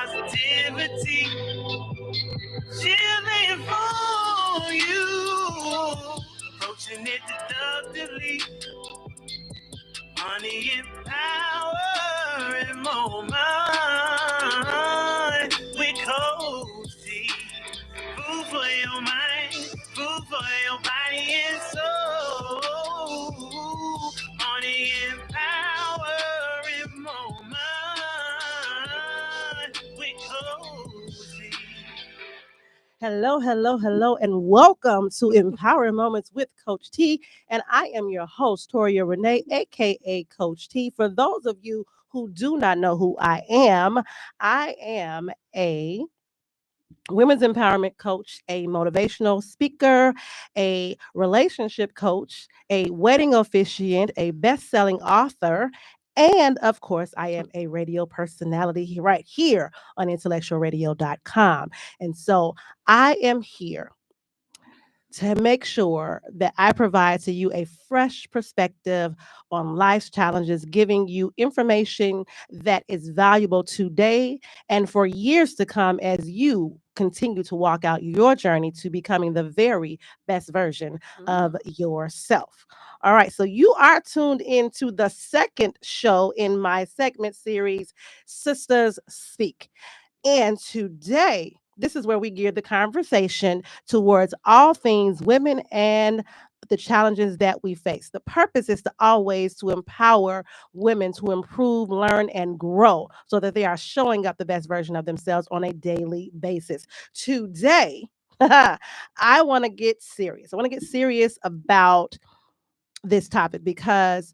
positivity, chilling for you, approaching it deductively, money and power and moment with Coach T. Food for your mind, food for your body and soul, money and power and moment with Coach T. Hello, hello, hello, and welcome to Empowering Moments with Coach T. And I am your host, Toria Renee, aka Coach T. For those of you who do not know who I am a women's empowerment coach, a motivational speaker, a relationship coach, a wedding officiant, a best-selling author, and of course, I am a radio personality right here on IntellectualRadio.com. And so I am here to make sure that I provide to you a fresh perspective on life's challenges, giving you information that is valuable today and for years to come as you continue to walk out your journey to becoming the very best version of yourself. All right, so you are tuned into the second show in my segment series, Sisters Speak. And today, this is where we gear the conversation towards all things women and the challenges that we face. The purpose is to always to empower women to improve, learn, and grow so that they are showing up the best version of themselves on a daily basis. Today, I want to get serious. I want to get serious about this topic because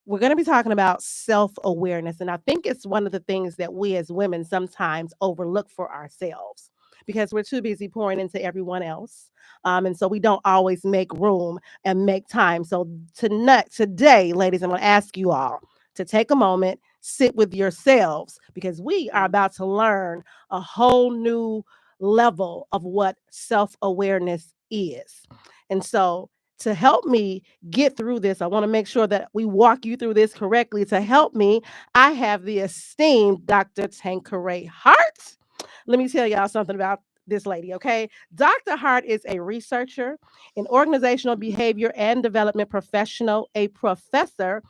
we're going to be talking about self-awareness. And I think it's one of the things that we as women sometimes overlook for ourselves because we're too busy pouring into everyone else. And so we don't always make room and make time. So today, ladies, I'm going to ask you all to take a moment, sit with yourselves, because we are about to learn a whole new level of what self-awareness is. And so to help me get through this, I want to make sure that we walk you through this correctly. To help me, I have the esteemed Dr. Tanqueray Hart. Let me tell y'all something about this lady, okay? Dr. Hart is a researcher, an organizational behavior and development professional, a professor,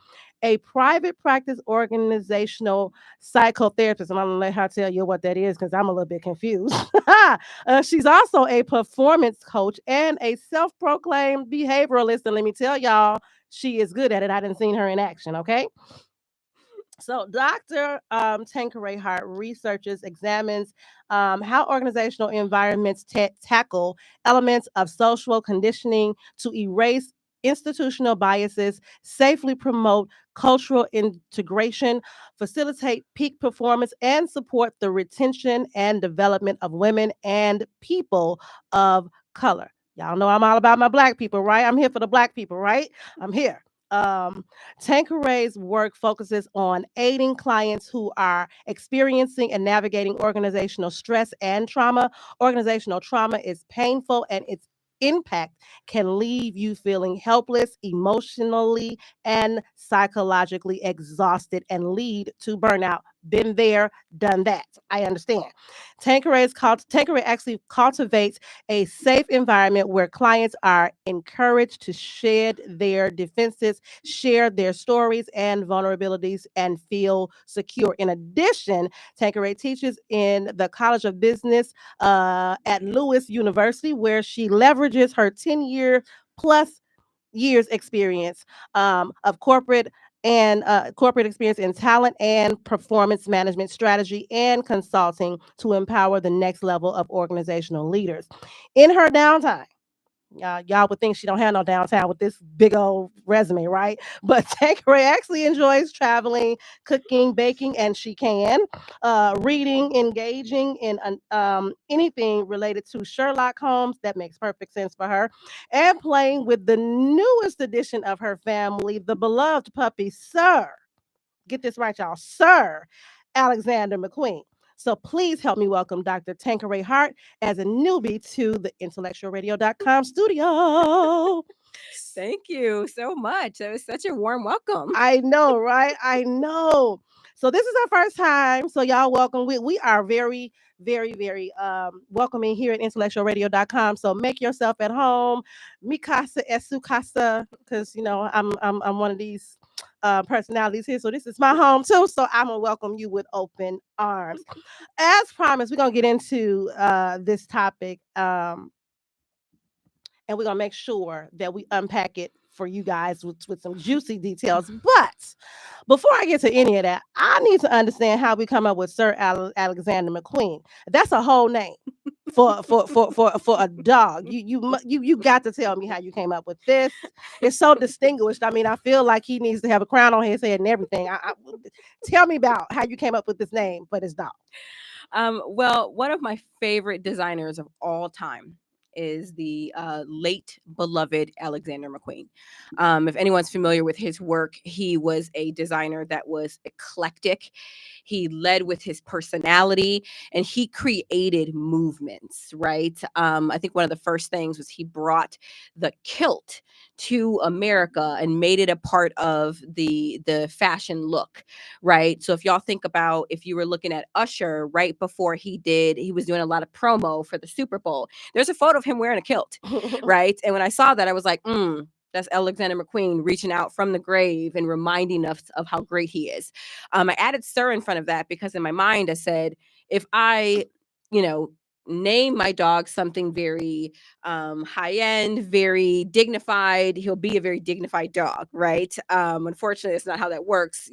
a private practice organizational psychotherapist. And I'm going to let her tell you what that is because I'm a little bit confused. She's also a performance coach and a self-proclaimed behavioralist. And let me tell y'all, she is good at it. I didn't see her in action, okay? So Dr. Tanqueray Hart researches, examines how organizational environments tackle elements of social conditioning to erase institutional biases, safely promote cultural integration, facilitate peak performance, and support the retention and development of women and people of color. Y'all know I'm all about my Black people, right? I'm here for the Black people, right? I'm here. Tanqueray's work focuses on aiding clients who are experiencing and navigating organizational stress and trauma. Organizational trauma is painful and its impact can leave you feeling helpless, emotionally and psychologically exhausted and lead to burnout. Been there, done that. I understand. Tanqueray actually cultivates a safe environment where clients are encouraged to shed their defenses, share their stories and vulnerabilities, and feel secure. In addition, Tanqueray teaches in the College of Business at Lewis University, where she leverages her 10-year plus years experience of corporate experience in talent and performance management strategy and consulting to empower the next level of organizational leaders. In her downtime, y'all would think she don't have no downtime with this big old resume, right? But Tanqueray actually enjoys traveling, cooking, baking, and she can reading, engaging in anything related to Sherlock Holmes. That makes perfect sense for her, and playing with the newest addition of her family, the beloved puppy, Sir. Get this right, y'all, Sir Alexander McQueen. So please help me welcome Dr. Tanqueray Hart as a newbie to the IntellectualRadio.com studio. Thank you so much. That was such a warm welcome. I know, right? I know. So this is our first time. So y'all welcome. We are very, very, very welcoming here at IntellectualRadio.com. So make yourself at home. Mi casa es su casa. Because I'm one of these personalities here. So this is my home too. So I'm gonna welcome you with open arms. As promised, we're gonna get into this topic. And we're gonna make sure that we unpack it for you guys with some juicy details. But before I get to any of that, I need to understand how we come up with Sir Alexander McQueen. That's a whole name for a dog. You got to tell me how you came up with this. It's so distinguished. I mean, I feel like he needs to have a crown on his head and everything. Tell me about how you came up with this name for this dog. Well, one of my favorite designers of all time is the late beloved Alexander McQueen. If anyone's familiar with his work, he was a designer that was eclectic. He led with his personality and he created movements, right? I think one of the first things was he brought the kilt to America and made it a part of the fashion look, right? So if y'all think about if you were looking at Usher right before he was doing a lot of promo for the Super Bowl. There's a photo of him wearing a kilt, right? And when I saw that, I was like, that's Alexander McQueen reaching out from the grave and reminding us of how great he is. I added Sir in front of that because in my mind I said, if I, you know, name my dog something very high end, very dignified, he'll be a very dignified dog, right? Unfortunately, it's not how that works.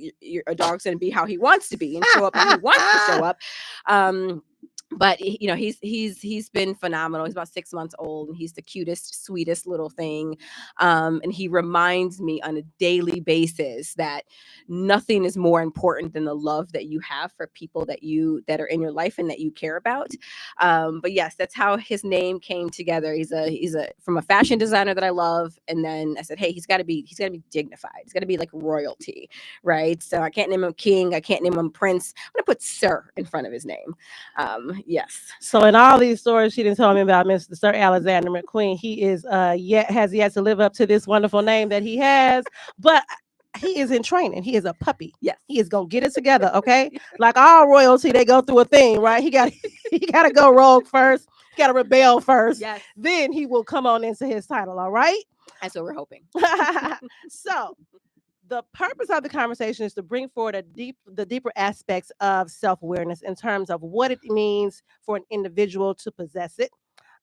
A dog's going to be how he wants to be and show up how he wants to show up. But he's been phenomenal. He's about 6 months old and he's the cutest, sweetest little thing. And he reminds me on a daily basis that nothing is more important than the love that you have for people that are in your life and that you care about. But yes, that's how his name came together. He's a from a fashion designer that I love. And then I said, hey, he's gotta be dignified. He's gotta be like royalty, right? So I can't name him king, I can't name him prince. I'm gonna put Sir in front of his name. Yes. So in all these stories she didn't tell me about Mr. Sir Alexander McQueen, he is has yet to live up to this wonderful name that he has, but he is in training. He is a puppy. Yes. He is gonna get it together, okay? Like all royalty, they go through a thing, right? He gotta go rogue first, he gotta rebel first. Yes. Then he will come on into his title, all right? That's what we're hoping. So the purpose of the conversation is to bring forward the deeper aspects of self-awareness in terms of what it means for an individual to possess it,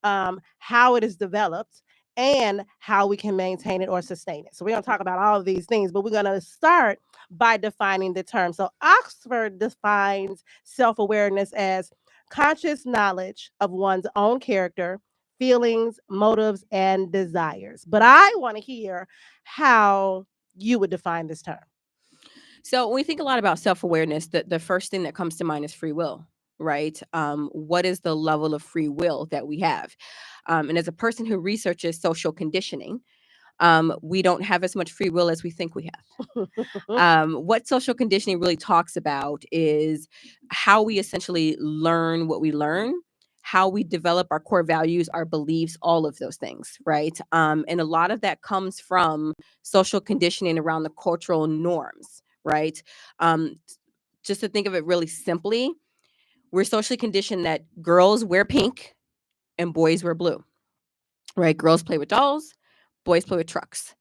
how it is developed, and how we can maintain it or sustain it. So we're going to talk about all of these things, but we're going to start by defining the term. So Oxford defines self-awareness as conscious knowledge of one's own character, feelings, motives, and desires. But I want to hear how you would define this term. So when we think a lot about self-awareness, the first thing that comes to mind is free will, right? What is the level of free will that we have? And as a person who researches social conditioning, we don't have as much free will as we think we have. What social conditioning really talks about is how we essentially learn what we learn, how we develop our core values, our beliefs, all of those things, right? And a lot of that comes from social conditioning around the cultural norms, right? Um, just to think of it really simply, we're socially conditioned that girls wear pink and boys wear blue, right? Girls play with dolls, boys play with trucks,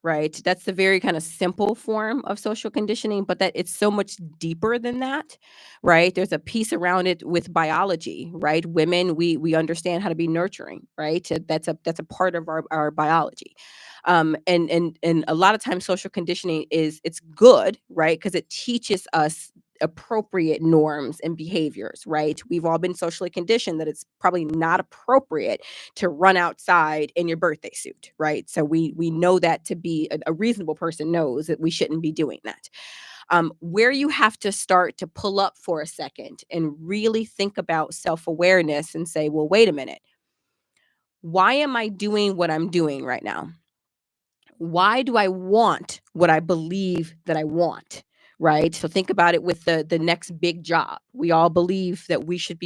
right? That's the very kind of simple form of social conditioning, but that it's so much deeper than that, right? There's a piece around it with biology, right? Women, we understand how to be nurturing, right? That's a part of our biology. And a lot of times social conditioning it's good, right? Because it teaches us appropriate norms and behaviors, right? We've all been socially conditioned that it's probably not appropriate to run outside in your birthday suit, right? So we know that to be a reasonable person knows that we shouldn't be doing that. Where you have to start to pull up for a second and really think about self-awareness and say, well, wait a minute. Why am I doing what I'm doing right now? Why do I want what I believe that I want? Right. So think about it with the next big job. We all believe that we should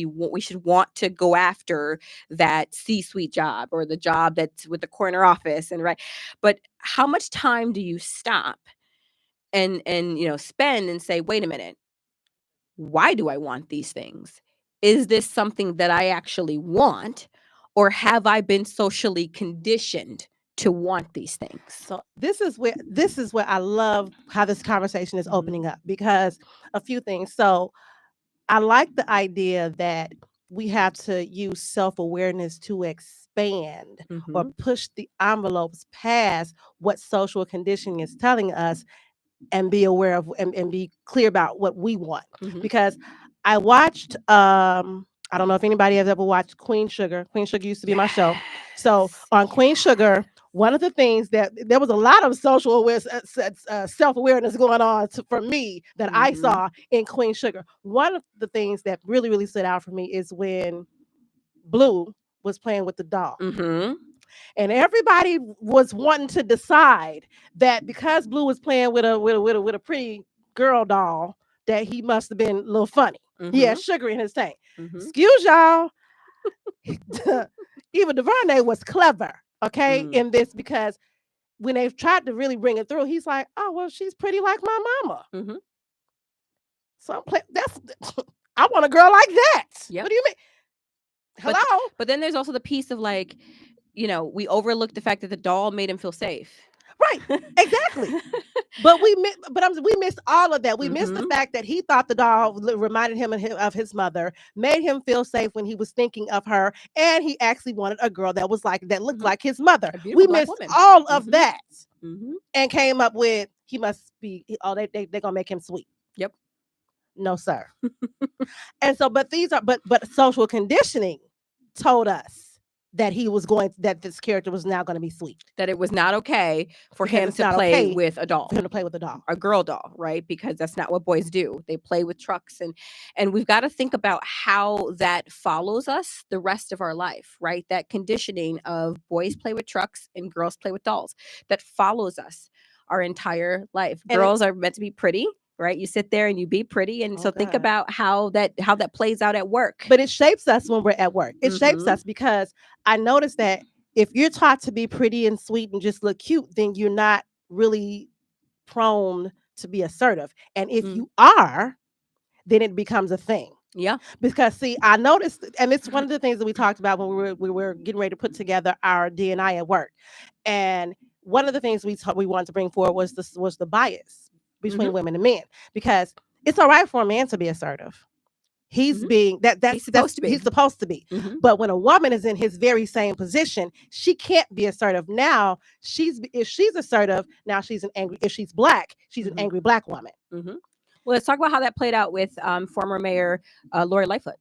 want to go after that C-suite job or the job that's with the corner office and right. But how much time do you stop and spend and say, wait a minute, why do I want these things? Is this something that I actually want? Or have I been socially conditioned to want these things? So this is where I love how this conversation is Mhm. opening up, because a few things. So I like the idea that we have to use self-awareness to expand or Mhm. push the envelopes past what social conditioning is telling us, and be aware of, and be clear about what we want. Mhm. Because I watched I don't know if anybody has ever watched Queen Sugar. Queen Sugar used to be my show. So Yes. on Queen Sugar, one of the things that there was a lot of social self-awareness going on for me that I Mhm. saw in Queen Sugar. One of the things that really, really stood out for me is when Blue was playing with the doll, Mhm. and everybody was wanting to decide that because Blue was playing with a pretty girl doll, that he must have been a little funny. He had Mhm. sugar in his tank. Mhm. Excuse y'all. Even DuVernay was clever, okay, Mm. in this, because when they tried to really bring it through, he's like, "Oh well, she's pretty like my mama." Mhm. So that's I want a girl like that. What Yep. do you mean? But Hello? but then there's also the piece of like, we overlook the fact that the doll made him feel safe. Right. Exactly. But we missed all of that. We missed the Mhm. fact that he thought the doll reminded him of his mother, made him feel safe when he was thinking of her, and he actually wanted a girl that looked Mhm. like his mother. A We beautiful black missed woman. all of Mhm. that Mhm. and came up with he must be. Oh, they're gonna make him sweet. Yep. No, sir. And so, but social conditioning told us that that this character was now going to be sweet, That it was not okay for because him it's to not play okay with a for doll. him to play with a doll. A girl doll, right? Because that's not what boys do. They play with trucks, and we've got to think about how that follows us the rest of our life, right? That conditioning of boys play with trucks and girls play with dolls, that follows us our entire life. And it, Girls are meant to be pretty, right? You sit there and you be pretty, and oh so think God. about how that plays out at work. But it shapes us when we're at work. It shapes Mhm. us because I noticed that if you're taught to be pretty and sweet and just look cute, then you're not really prone to be assertive. And if Mm. you are, then it becomes a thing. Yeah. Because see, I noticed, and it's one of the things that we talked about when we were getting ready to put together our D&I at work. And one of the things we wanted to bring forward was the bias Mhm. between women and men, because it's all right for a man to be assertive. He's Mhm. being that He's that's supposed to he's be. supposed to be. Mhm. But when a woman is in his very same position, she can't be assertive. Now if she's assertive, now she's an angry. If she's black, she's an Mhm. angry black woman. Mhm. Well, let's talk about how that played out with former Mayor Lori Lightfoot,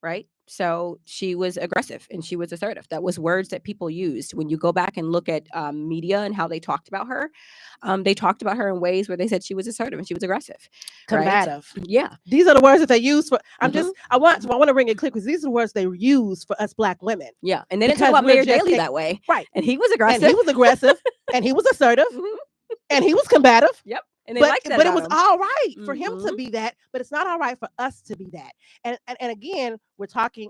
right? So she was aggressive and she was assertive. That was words that people used. When you go back and look at media and how they talked about her, they talked about her in ways where they said she was assertive and she was aggressive, right? Combative. Yeah. These are the words that they use for. Hmm. I want to bring it clear, because these are the words they use for us black women, Yeah. And they didn't talk because about we're Mayor just Daley that way. right. And he was And aggressive. he was aggressive, and he was assertive, Hmm. and he was combative. Yep. And they But liked that but it about was him. all right for him Hmm. to be that, but it's not all right for us to be that. And again,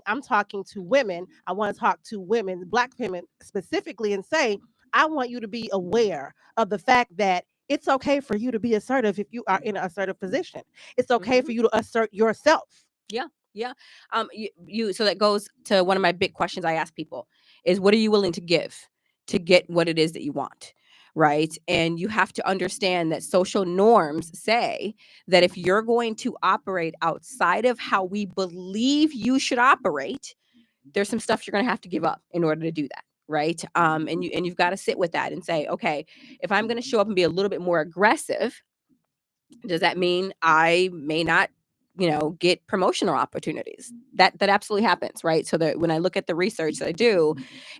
I'm talking to women. I want to talk to women, black women specifically, and say, I want you to be aware of the fact that it's okay for you to be assertive if you are in an assertive position. It's okay Hmm. for you to assert yourself. Yeah. Yeah. So that goes to one of my big questions I ask people is, what are you willing to give to get what it is that you want? Right. And you have to understand that social norms say that if you're going to operate outside of how we believe you should operate, there's some stuff you're going to have to give up in order to do that. Right. And you've got to sit with that and say, okay, if I'm going to show up and be a little bit more aggressive, does that mean I may not, get promotional opportunities? That absolutely happens, right? So that when I look at the research that I do,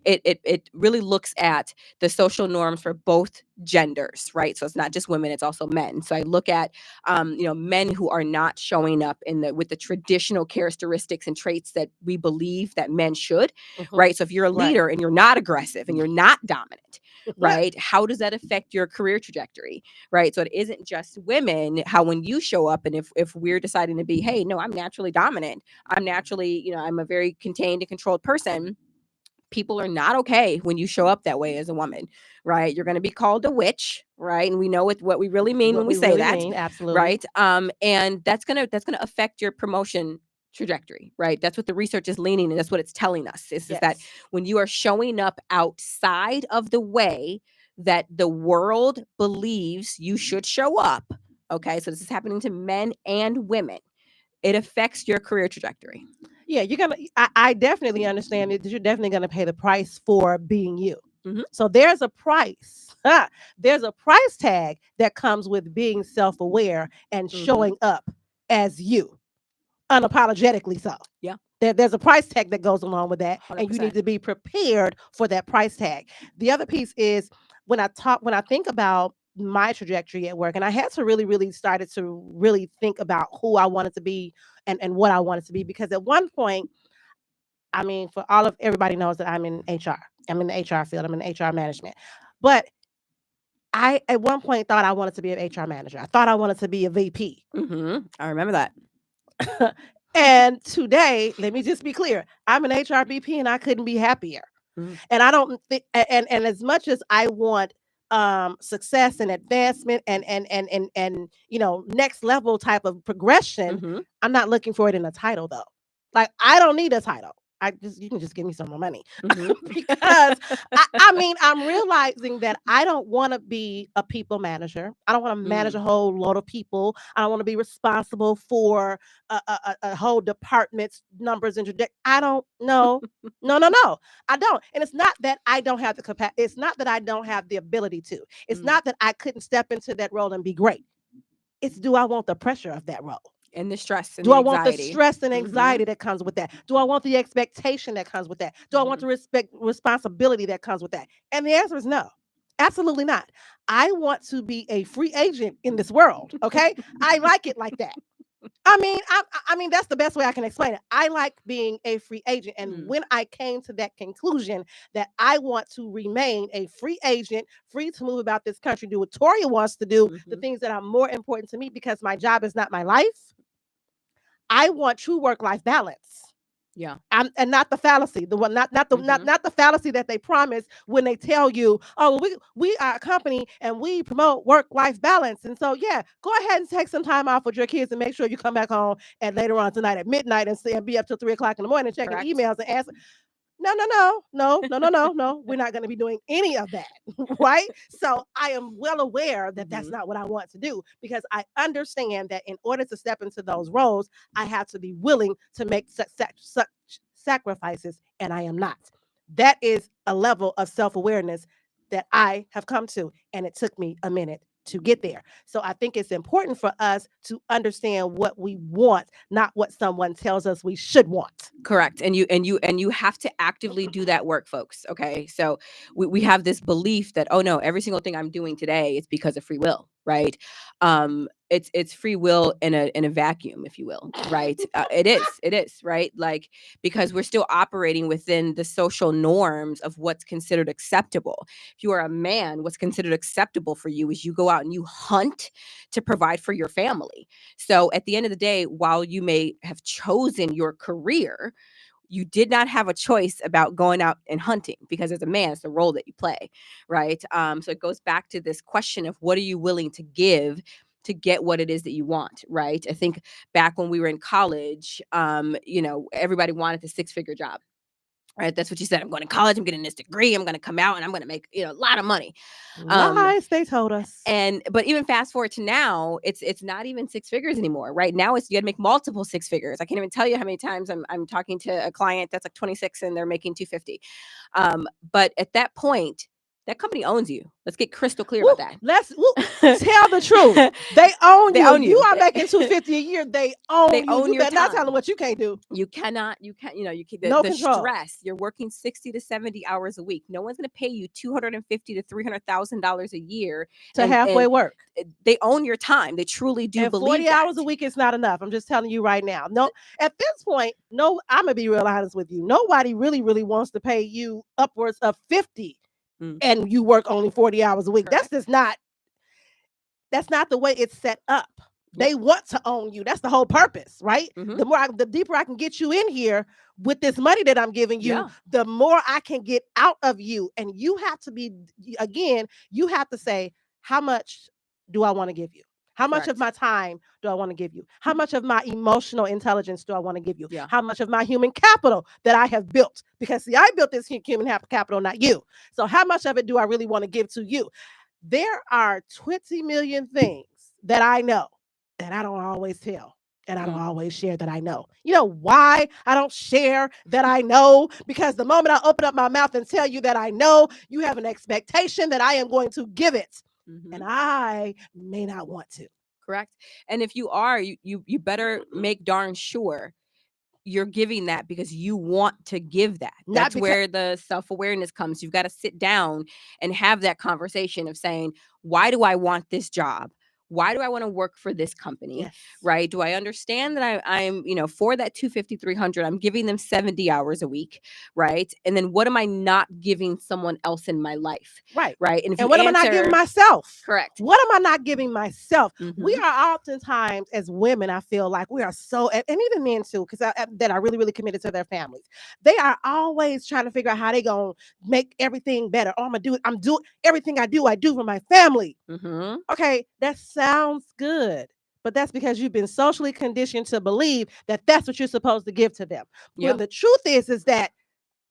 it really looks at the social norms for both genders, right? So it's not just women, it's also men. So I look at men who are not showing up with the traditional characteristics and traits that we believe that men should, Mhm. right? So if you're a Right. leader and you're not aggressive and you're not dominant, right? How does that affect your career trajectory? Right. So it isn't just women, how when you show up and if we're deciding to be, hey, no, I'm naturally dominant. I'm naturally, I'm a very contained and controlled person. people are not okay when you show up that way as a woman, right? You're going to be called a witch, right? And we know what we really mean What when we we say really that, mean, absolutely. right? And that's gonna affect your promotion trajectory, right? That's what the research is leaning, and that's what it's telling us is that Yes. when you are showing up outside of the way that the world believes you should show up, okay? So this is happening to men and women. It affects your career trajectory. Yeah, I definitely understand that you're definitely gonna pay the price for being you. Hmm. So there's a price. There's a price tag that comes with being self-aware and Hmm. showing up as you, unapologetically so. Yeah. There's a price tag that goes along with that, and you need 100%. to be prepared for that price tag. The other piece is when I think about my trajectory at work, and I had to really started to really think about who I wanted to be and what I wanted to be, because at one point, I mean, for all of everybody knows that I'm in HR. I'm in the HR field. I'm in HR management. But I at one point thought I wanted to be an HR manager. I thought I wanted to be a VP. I remember that. And today, let me just be clear. I'm an HR VP and I couldn't be happier. Mhm. And I don't think and as much as I want success and advancement and next level type of progression, Mhm. I'm not looking for it in a title though. Like I don't need a title. You can just give me some more money. Mhm. Because I mean I'm realizing that I don't want to be a people manager. I don't want to manage Mm. a whole lot of people. I don't want to be responsible for a whole department's numbers and I don't know. No. I don't. And it's not that I don't have the capacity. It's not that I don't have the ability to. It's Mm. not that I couldn't step into that role and be great. It's do I want the pressure of that role? And the stress and Do the I want the anxiety. stress and Mhm. anxiety that comes with that? Do I want the expectation that comes with that? Do I want Mhm. the responsibility that comes with that? And the answer is no. Absolutely not. I want to be a free agent in this world, okay? I like it like that. I mean that's the best way I can explain it. I like being a free agent, and Mm. when I came to that conclusion that I want to remain a free agent, free to move about this country, do what Toria wants to do, the Mhm. things that are more important to me because my job is not my life. I want true work-life balance. Yeah. And not the fallacy, the one Mhm. not the fallacy that they promise when they tell you, oh, we are a company and we promote work-life balance. And so yeah, go ahead and take some time off with your kids and make sure you come back home at later on tonight at midnight and be up till 3 o'clock in the morning checking Correct. emails and answer. No. We're not going to be doing any of that, right? So I am well aware that that's Mhm. not what I want to do because I understand that in order to step into those roles, I have to be willing to make such sacrifices, and I am not. That is a level of self awareness that I have come to, and it took me a minute to get there. So I think it's important for us to understand what we want, not what someone tells us we should want. Correct. And you have to actively do that work, folks. Okay. So we have this belief that, oh no, every single thing I'm doing today is because of free will, right? It's free will in a vacuum, if you will, right? It is, right? Like, because we're still operating within the social norms of what's considered acceptable. If you are a man, what's considered acceptable for you is you go out and you hunt to provide for your family. So at the end of the day, while you may have chosen your career, you did not have a choice about going out and hunting because as a man, it's the role that you play, right? So it goes back to this question of what are you willing to give to get what it is that you want, right? I think back when we were in college, everybody wanted the six-figure job. Right, that's what you said. I'm going to college. I'm getting this degree. I'm going to come out and I'm going to make a lot of money. Um, Lies, they told us. and but even fast forward to now, it's not even six figures anymore. Right now, it's you got to make multiple six figures. I can't even tell you how many times I'm talking to a client that's like 26 and they're making 250. But at that point, that company owns you. Let's get crystal clear Woo, about that. tell the truth. They own They you. If own you you. are making 250 a year, they They own you. own You your better not tell them time. what you can't do. You cannot, you can't, you can, No the control stress, you're working 60 to 70 hours a week. No one's going to pay you 250 to $300,000 a year. to halfway And work. they own your time. They truly do And believe 40 that. hours a week is not enough. I'm just telling you right now. No, at this point, no, I'm gonna be real honest with you. Nobody really wants to pay you upwards of 50 Mm, and you work only 40 hours a week. correct. That's not the way it's set up. Yep. They want to own you. That's the whole purpose, right? Mm-hmm. The deeper I can get you in here with this money that I'm giving you, Yeah. the more I can get out of you. And you have to be, again, you have to say, how much do I want to give you? How much of Correct. my time do I want to give you? How much of my emotional intelligence do I want to give you? Yeah. How much of my human capital that I have built? Because see, I built this human capital, not you. So how much of it do I really want to give to you? There are 20 million things that I know that I don't always tell. And I don't Mm. always share that I know. You know why I don't share that I know? Because the moment I open up my mouth and tell you that I know, you have an expectation that I am going to give it. Mm-hmm. And I may not want to. Correct. And if you are, you better make darn sure you're giving that because you want to give that. Not That's because, where the self-awareness comes. You've got to sit down and have that conversation of saying, why do I want this job? Why do I want to work for this company? yes, Right? Do I understand that I'm, for that 250, 300, I'm giving them 70 hours a week, right? And then what am I not giving someone else in my life? right. Right? And if you And what am I not giving answer myself? correct. What am I not giving myself? We Mm-hmm. are oftentimes, as women, I feel like we are so, and even men too, because that are really, really committed to their families. They are always trying to figure out how they gonna make everything better. Oh, I'm doing everything I do for my family. Mm-hmm. Okay, that sounds good. But that's because you've been socially conditioned to believe that that's what you're supposed to give to them. When Yep. the truth is that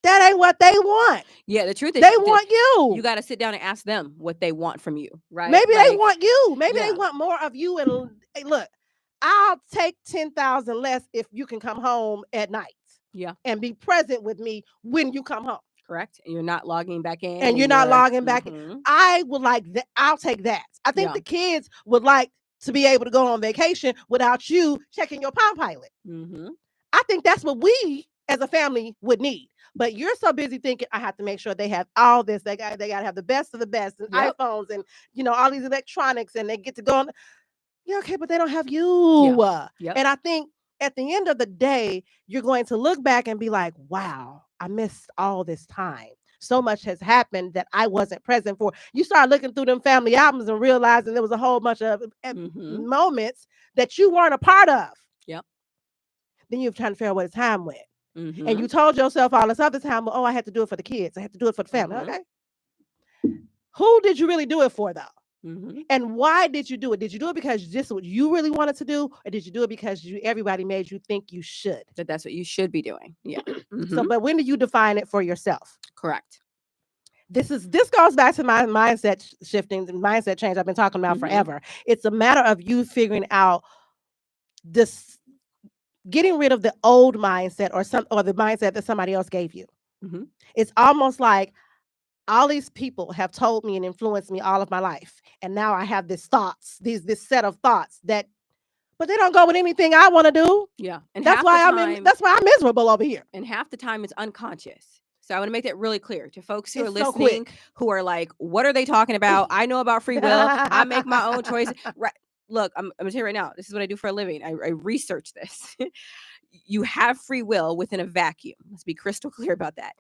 ain't what they want. Yeah, the truth is They that want you you. got to sit down and ask them what they want from you, right? Maybe they Like, want you. Maybe they yeah, want more of you. And hey, look, I'll take 10,000 less if you can come home at night yeah, and be present with me when you come home. correct. And you're not logging back in And you're and not you're, logging back. I would like that. I'll take that. I think yeah, the kids would like to be able to go on vacation without you checking your Palm Pilot. mm-hmm, I think that's what we as a family would need. But you're so busy thinking I have to make sure they have all this. They got to have the best of the best and yep, iPhones and all these electronics and they get to go on. Yeah, okay, but they don't have yeah, you. yep, And I think at the end of the day, you're going to look back and be like, wow, I missed all this time. So much has happened that I wasn't present for. You start looking through them family albums and realizing there was a whole bunch of mm-hmm, moments that you weren't a part of. yep, Then you're trying to figure out where the time went. And mm-hmm, you told yourself all this other time, well, oh, I had to do it for the kids. I had to do it for the family. mm-hmm, Okay. Who did you really do it for, though? mm-hmm. And why did you do it? Did you do it because this is what you really wanted to do? Or did you do it because everybody made you think you should? That's what you should be doing. Yeah, So, mm-hmm, but when do you define it for yourself? correct. This goes back to my mindset shifting, the mindset change I've been talking about Mm-hmm, forever. It's a matter of you figuring out this, getting rid of the old mindset or the mindset that somebody else gave you. mm-hmm, It's almost like all these people have told me and influenced me all of my life. And now I have this set of thoughts that, but they don't go with anything I want to do. yeah. And That's half the why time, that's why I'm miserable over here. it's unconscious. So I want to make that really clear to folks who are It's so listening, quick. who are like, what are they talking about? I know about free will. I make my own choices. Right. Look, I'm going to tell you right now, this is what I do for a living. I research this. You have free will within a vacuum. Let's be crystal clear about that.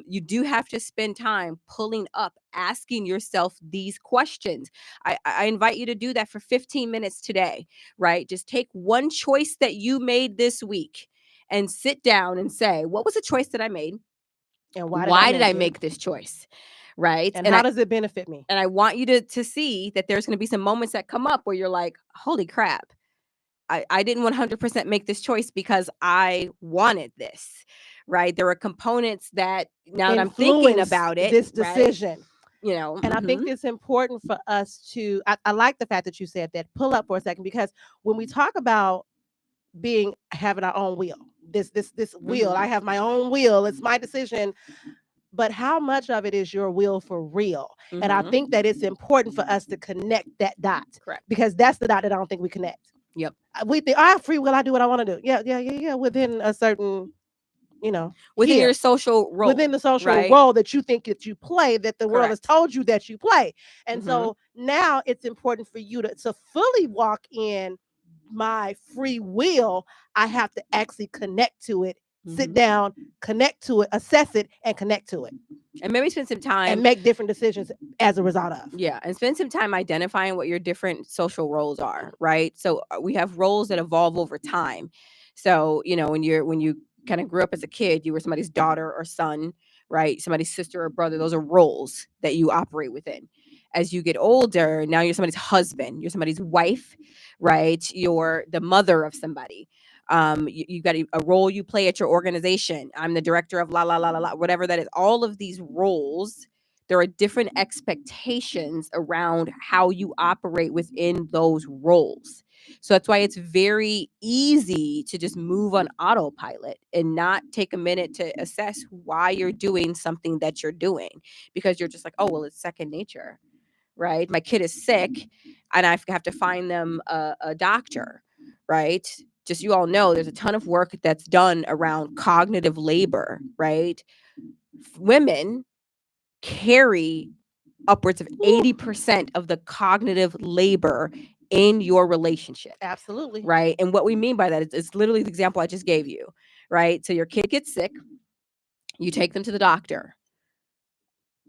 You do have to spend time pulling up, asking yourself these questions. I invite you to do that for 15 minutes today, right? Just take one choice that you made this week and sit down and say, what was the choice that I made? And Why did I it? make this choice? Right. And how does it benefit me? And I want you to see that there's going to be some moments that come up where you're like, holy crap. I didn't 100% make this choice because I wanted this, right? There were components that now that I'm thinking Influence about it, this right? decision. And I think Mhm, it's important for us to, I like the fact that you said that. Pull up for a second, because when we talk about having our own will, this will, I mhm, have my own will, it's my decision, but how much of it is your will for real? And I mhm, think that it's important for us to connect that dot, correct. because that's the dot that I don't think we connect. Yep. We think I have free will, I do what I want to do. Yeah, within a certain, Within here, your social within role, the social right? role that you think that you play, that the world has Correct. told you that you play. And Mhm, so now it's important for you to fully walk in my free will. I have to actually connect to it sit Mhm. down, connect to it, assess it, and connect to it, And maybe spend some and time, make different decisions as a result of. yeah, and spend some time identifying what your different social roles are, right? So we have roles that evolve over time. So, when you kind of grew up as a kid, you were somebody's daughter or son, right? Somebody's sister or brother. Those are roles that you operate within. As you get older, now you're somebody's husband, you're somebody's wife, right? You're the mother of somebody. You got a role you play at your organization. I'm the director of la la la la la, whatever that is. All of these roles, there are different expectations around how you operate within those roles. So that's why it's very easy to just move on autopilot and not take a minute to assess why you're doing something that you're doing, because you're just like, oh, well, it's second nature, right? My kid is sick and I have to find them a doctor, right? Just, you all know there's a ton of work that's done around cognitive labor, right? Women carry upwards of 80% of the cognitive labor in your relationship, Absolutely. right? And what we mean by that is, it's literally the example I just gave you, right? So your kid gets sick, you take them to the doctor.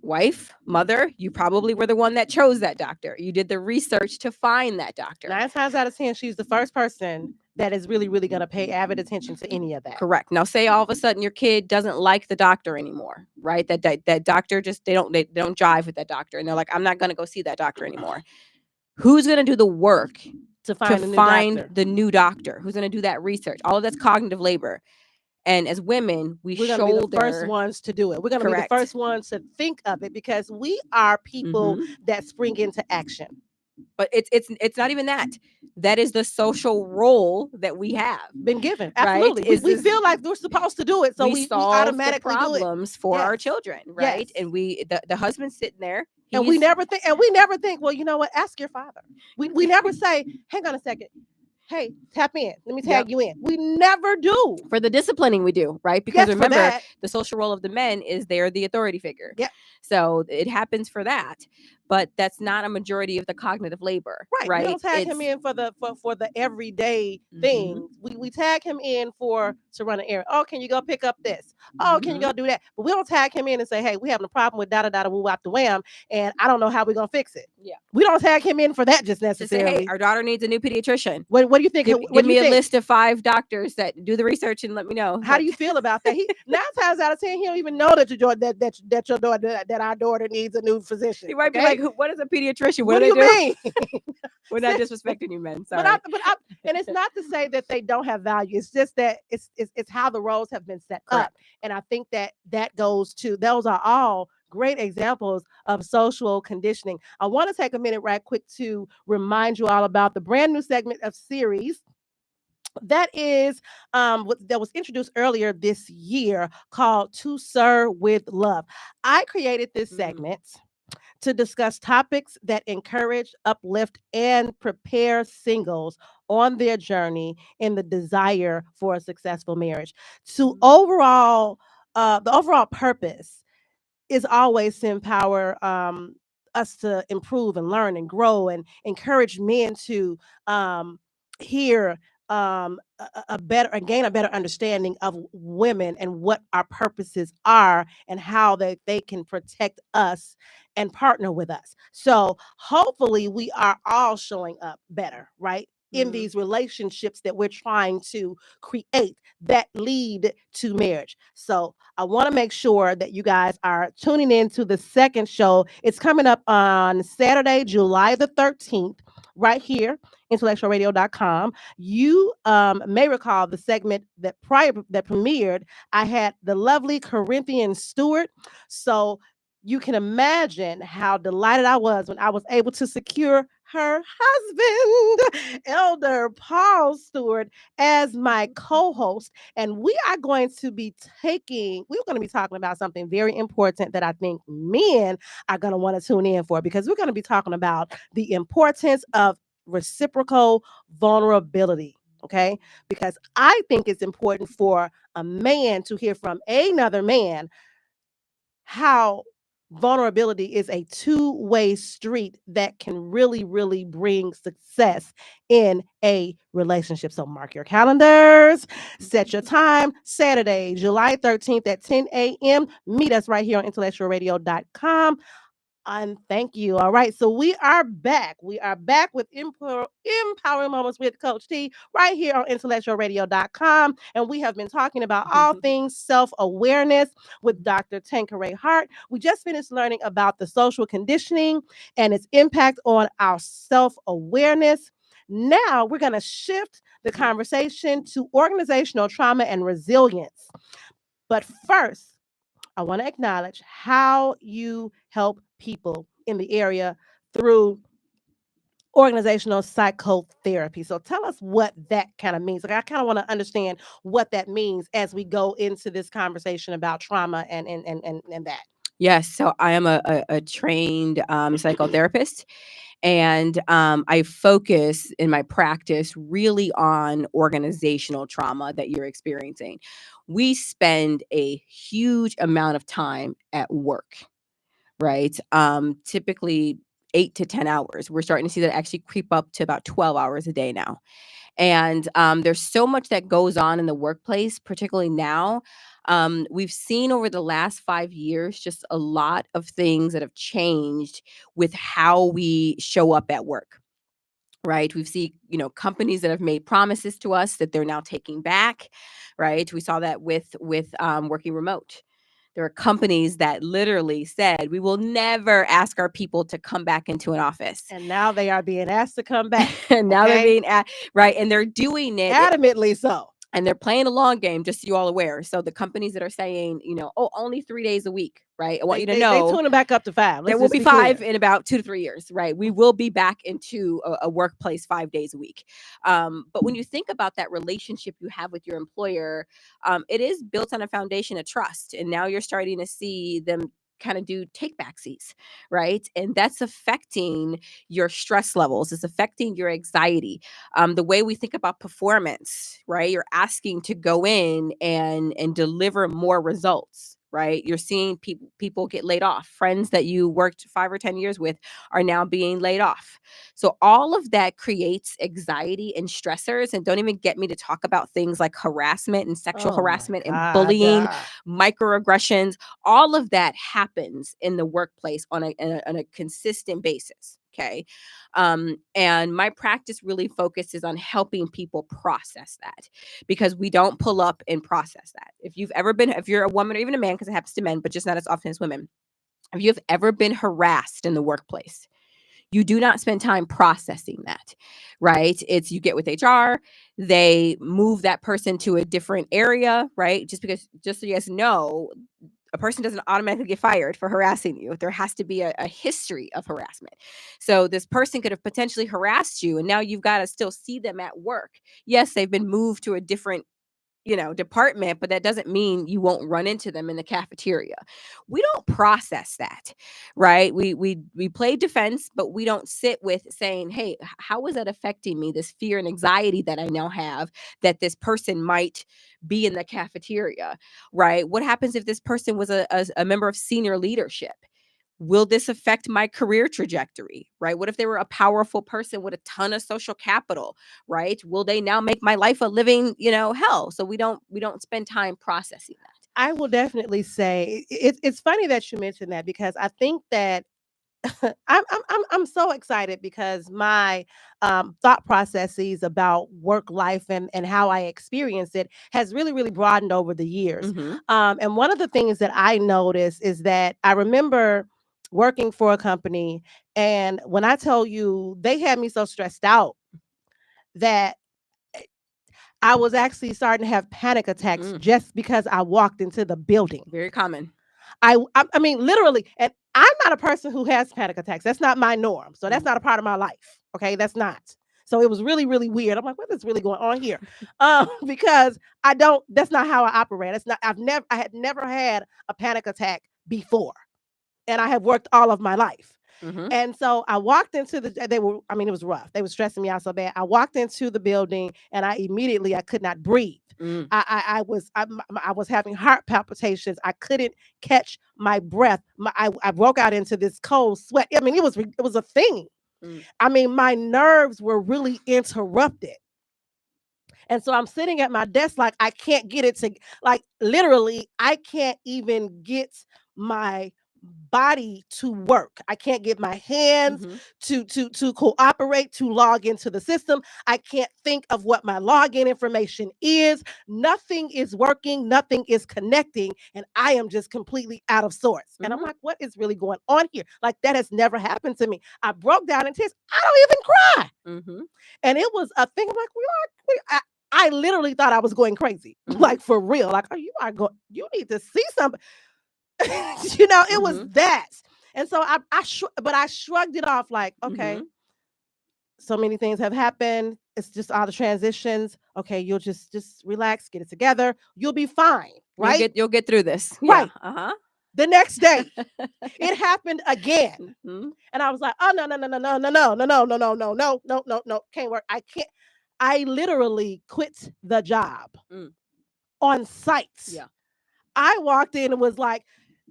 Wife, mother, you probably were the one that chose that doctor. You did the research to find that doctor. 9 times out of 10, she's the first person that is really, really going to pay avid attention to any of that. Correct. Now, say all of a sudden your kid doesn't like the doctor anymore, right? That doctor just, they don't jive with that doctor, and they're like, I'm not going to go see that doctor anymore. Who's going to do the work To find a new doctor. the new doctor? Who's going to do that research? All of that's cognitive labor. And as women, We're going to be the first ones to do it. We're going to be the Correct. first ones to think of it, because we are people that spring into action. But it's not even that. That is the social role that we have Been given. Right? Absolutely. We feel like we're supposed to do it, so we solve automatically the do it. problems for our Yes. children, right? Yes. And the husband's sitting there, And we never think, well, you know what? Ask your father. We never say, hang on a second. Hey, tap in. Let me tag you in. We never do. For the disciplining we do, right? Because Yes, for remember, that. the social role of the men is they're the authority figure. Yep. So it happens for that, but that's not a majority of the cognitive labor, Right. We don't tag him in for the everyday things. We tag him in to run an errand. Oh, can you go pick up this? Oh, can you go do that? But we don't tag him in and say, hey, we having a problem with da da da woo out the wham, and I don't know how we're gonna fix it. Yeah. We don't tag him in for that just Just say, necessarily. hey, our daughter needs a new pediatrician. What do you think? Give me a list of 5 doctors that do the research and let me know. How do you feel about that? 9 times out of 10, he don't even know that your daughter, that our daughter needs a new physician. He might be like, what is a pediatrician? What do you mean? We're not disrespecting you, men. Sorry. And it's not to say that they don't have value. It's just that it's how the roles have been set up. And I think that goes to, those are all great examples of social conditioning. I want to take a minute right quick to remind you all about the brand new segment of series that is that was introduced earlier this year, called To Serve with Love. I created this segment to discuss topics that encourage, uplift, and prepare singles on their journey in the desire for a successful marriage. The overall purpose is always to empower us to improve and learn and grow, and encourage men to hear a better and gain a better understanding of women and what our purposes are, and how they can protect us and partner with us. So hopefully we are all showing up better, right? In these relationships that we're trying to create that lead to marriage. So I want to make sure that you guys are tuning in to the second show. It's coming up on Saturday, July the 13th, right here, IntellectualRadio.com. You may recall the segment that premiered. I had the lovely Corinthian Stewart. So you can imagine how delighted I was when I was able to secure her husband, Elder Paul Stewart, as my co-host. And we're going to be talking about something very important that I think men are going to want to tune in for, because we're going to be talking about the importance of reciprocal vulnerability. Okay, because I think it's important for a man to hear from another man how vulnerability is a two-way street that can really, really bring success in a relationship. So mark your calendars, set your time, Saturday, July 13th at 10 a.m. Meet us right here on intellectualradio.com. And thank you. All right. So we are back. We are back with Empowering Moments with Coach T right here on intellectualradio.com. And we have been talking about all things self awareness with Dr. Tanqueray Hart. We just finished learning about the social conditioning and its impact on our self awareness. Now we're going to shift the conversation to organizational trauma and resilience. But first, I want to acknowledge how you help people in the area through organizational psychotherapy. So tell us what that kind of means. Like I kind of want to understand what that means as we go into this conversation about trauma and that. Yes, so I am a trained psychotherapist, and I focus in my practice really on organizational trauma that you're experiencing. We spend a huge amount of time at work, right? Typically 8 to 10 hours. We're starting to see that actually creep up to about 12 hours a day now. And there's so much that goes on in the workplace, particularly now. We've seen over the last 5 years just a lot of things that have changed with how we show up at work. Right. We've seen, companies that have made promises to us that they're now taking back. Right. We saw that with working remote. There are companies that literally said, we will never ask our people to come back into an office. And now they are being asked to come back. And now they're Okay? being right. And they're doing it Adamantly so. and they're playing a long game, just so you all aware. So the companies that are saying, oh, only 3 days a week, right? I want you to They know tune it back up to 5. there Let's will just be be 5 clear. in about 2 to 3 years, right? We will be back into a workplace 5 days a week. But when you think about that relationship you have with your employer, it is built on a foundation of trust. And now you're starting to see them kind of do take back seats, right? And that's affecting your stress levels. It's affecting your anxiety. The way we think about performance, right? You're asking to go in and deliver more results, right? You're seeing people get laid off. Friends that you worked 5 or 10 years with are now being laid off. So all of that creates anxiety and stressors. And don't even get me to talk about things like harassment and sexual Oh my harassment and God. bullying, microaggressions. All of that happens in the workplace on a consistent basis. Okay. And my practice really focuses on helping people process that, because we don't pull up and process that. If you're a woman or even a man, because it happens to men, but just not as often as women, if you have ever been harassed in the workplace, you do not spend time processing that, right? It's you get with HR, they move that person to a different area, right? Just so you guys know, a person doesn't automatically get fired for harassing you. There has to be a history of harassment. So this person could have potentially harassed you, and now you've got to still see them at work. Yes, they've been moved to a different department, but that doesn't mean you won't run into them in the cafeteria. We don't process that, right? We play defense, but we don't sit with saying, hey, how is that affecting me? This fear and anxiety that I now have that this person might be in the cafeteria, right? What happens if this person was a member of senior leadership? Will this affect my career trajectory, right? What if they were a powerful person with a ton of social capital, right? Will they now make my life a living, hell? So we don't spend time processing that. I will definitely say it's funny that you mentioned that because I think that I'm so excited because my thought processes about work life and how I experience it has really really broadened over the years. Mm-hmm. And one of the things that I noticed is that I remember working for a company, and when I tell you they had me so stressed out that I was actually starting to have panic attacks Mm, just because I walked into the building. very common. I mean, literally, and I'm not a person who has panic attacks. That's not my norm. So that's Mm. not a part of my life. Okay, that's not. So it was really, really weird. I'm like, what is really going on here? Because I don't. That's not how I operate. It's not. I had never had a panic attack before, and I have worked all of my life. Mm-hmm. And so I walked into it was rough. They were stressing me out so bad. I walked into the building and I could not breathe. Mm. I was having heart palpitations. I couldn't catch my breath. I broke out into this cold sweat. I mean, it was a thing. Mm. I mean, my nerves were really interrupted. And so I'm sitting at my desk like I can't get it to, like, literally I can't even get my body to work. I can't get my hands Mm-hmm. to cooperate to log into the system. I can't think of what my login information is. Nothing is working, nothing is connecting, and I am just completely out of sorts. And I'm Mm-hmm. like, what is really going on here? Like, that has never happened to me. I broke down in tears. I don't even cry. Mm-hmm. And it was a thing. I'm like, I literally thought I was going crazy, Mm-hmm. like, for real. Like, oh, you are going, you need to see something. It was Mm-hmm. that. And so but I shrugged it off like, Mm-hmm. okay, so many things have happened. It's just all the transitions. Okay, you'll just relax, get it together. You'll be fine, right? You'll get through this. Yeah. Right. Uh-huh. The next day, it happened again. Mm-hmm. And I was like, oh, no, no, no, no, no, no, no, no, no, no, no, no, no, no, no, no, can't work. I can't. I literally quit the job Mm. on site. Yeah. I walked in and was like,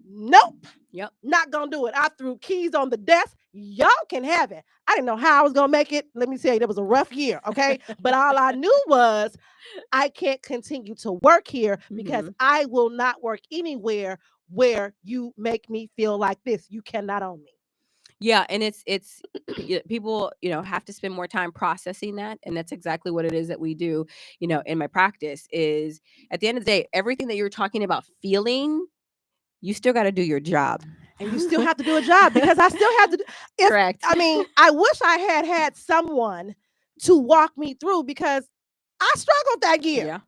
nope, Yep. not gonna do it. I threw keys on the desk. Y'all can have it. I didn't know how I was gonna make it. Let me tell you, it was a rough year, okay? But all I knew was I can't continue to work here because Mm-hmm. I will not work anywhere where you make me feel like this. You cannot own me. Yeah, and it's people, have to spend more time processing that, and that's exactly what it is that we do, in my practice is at the end of the day, everything that you're talking about feeling, you still got to do your job. And you still have to do a job because I still have to. If Correct. I mean, I wish I had someone to walk me through because I struggled that year. Yeah.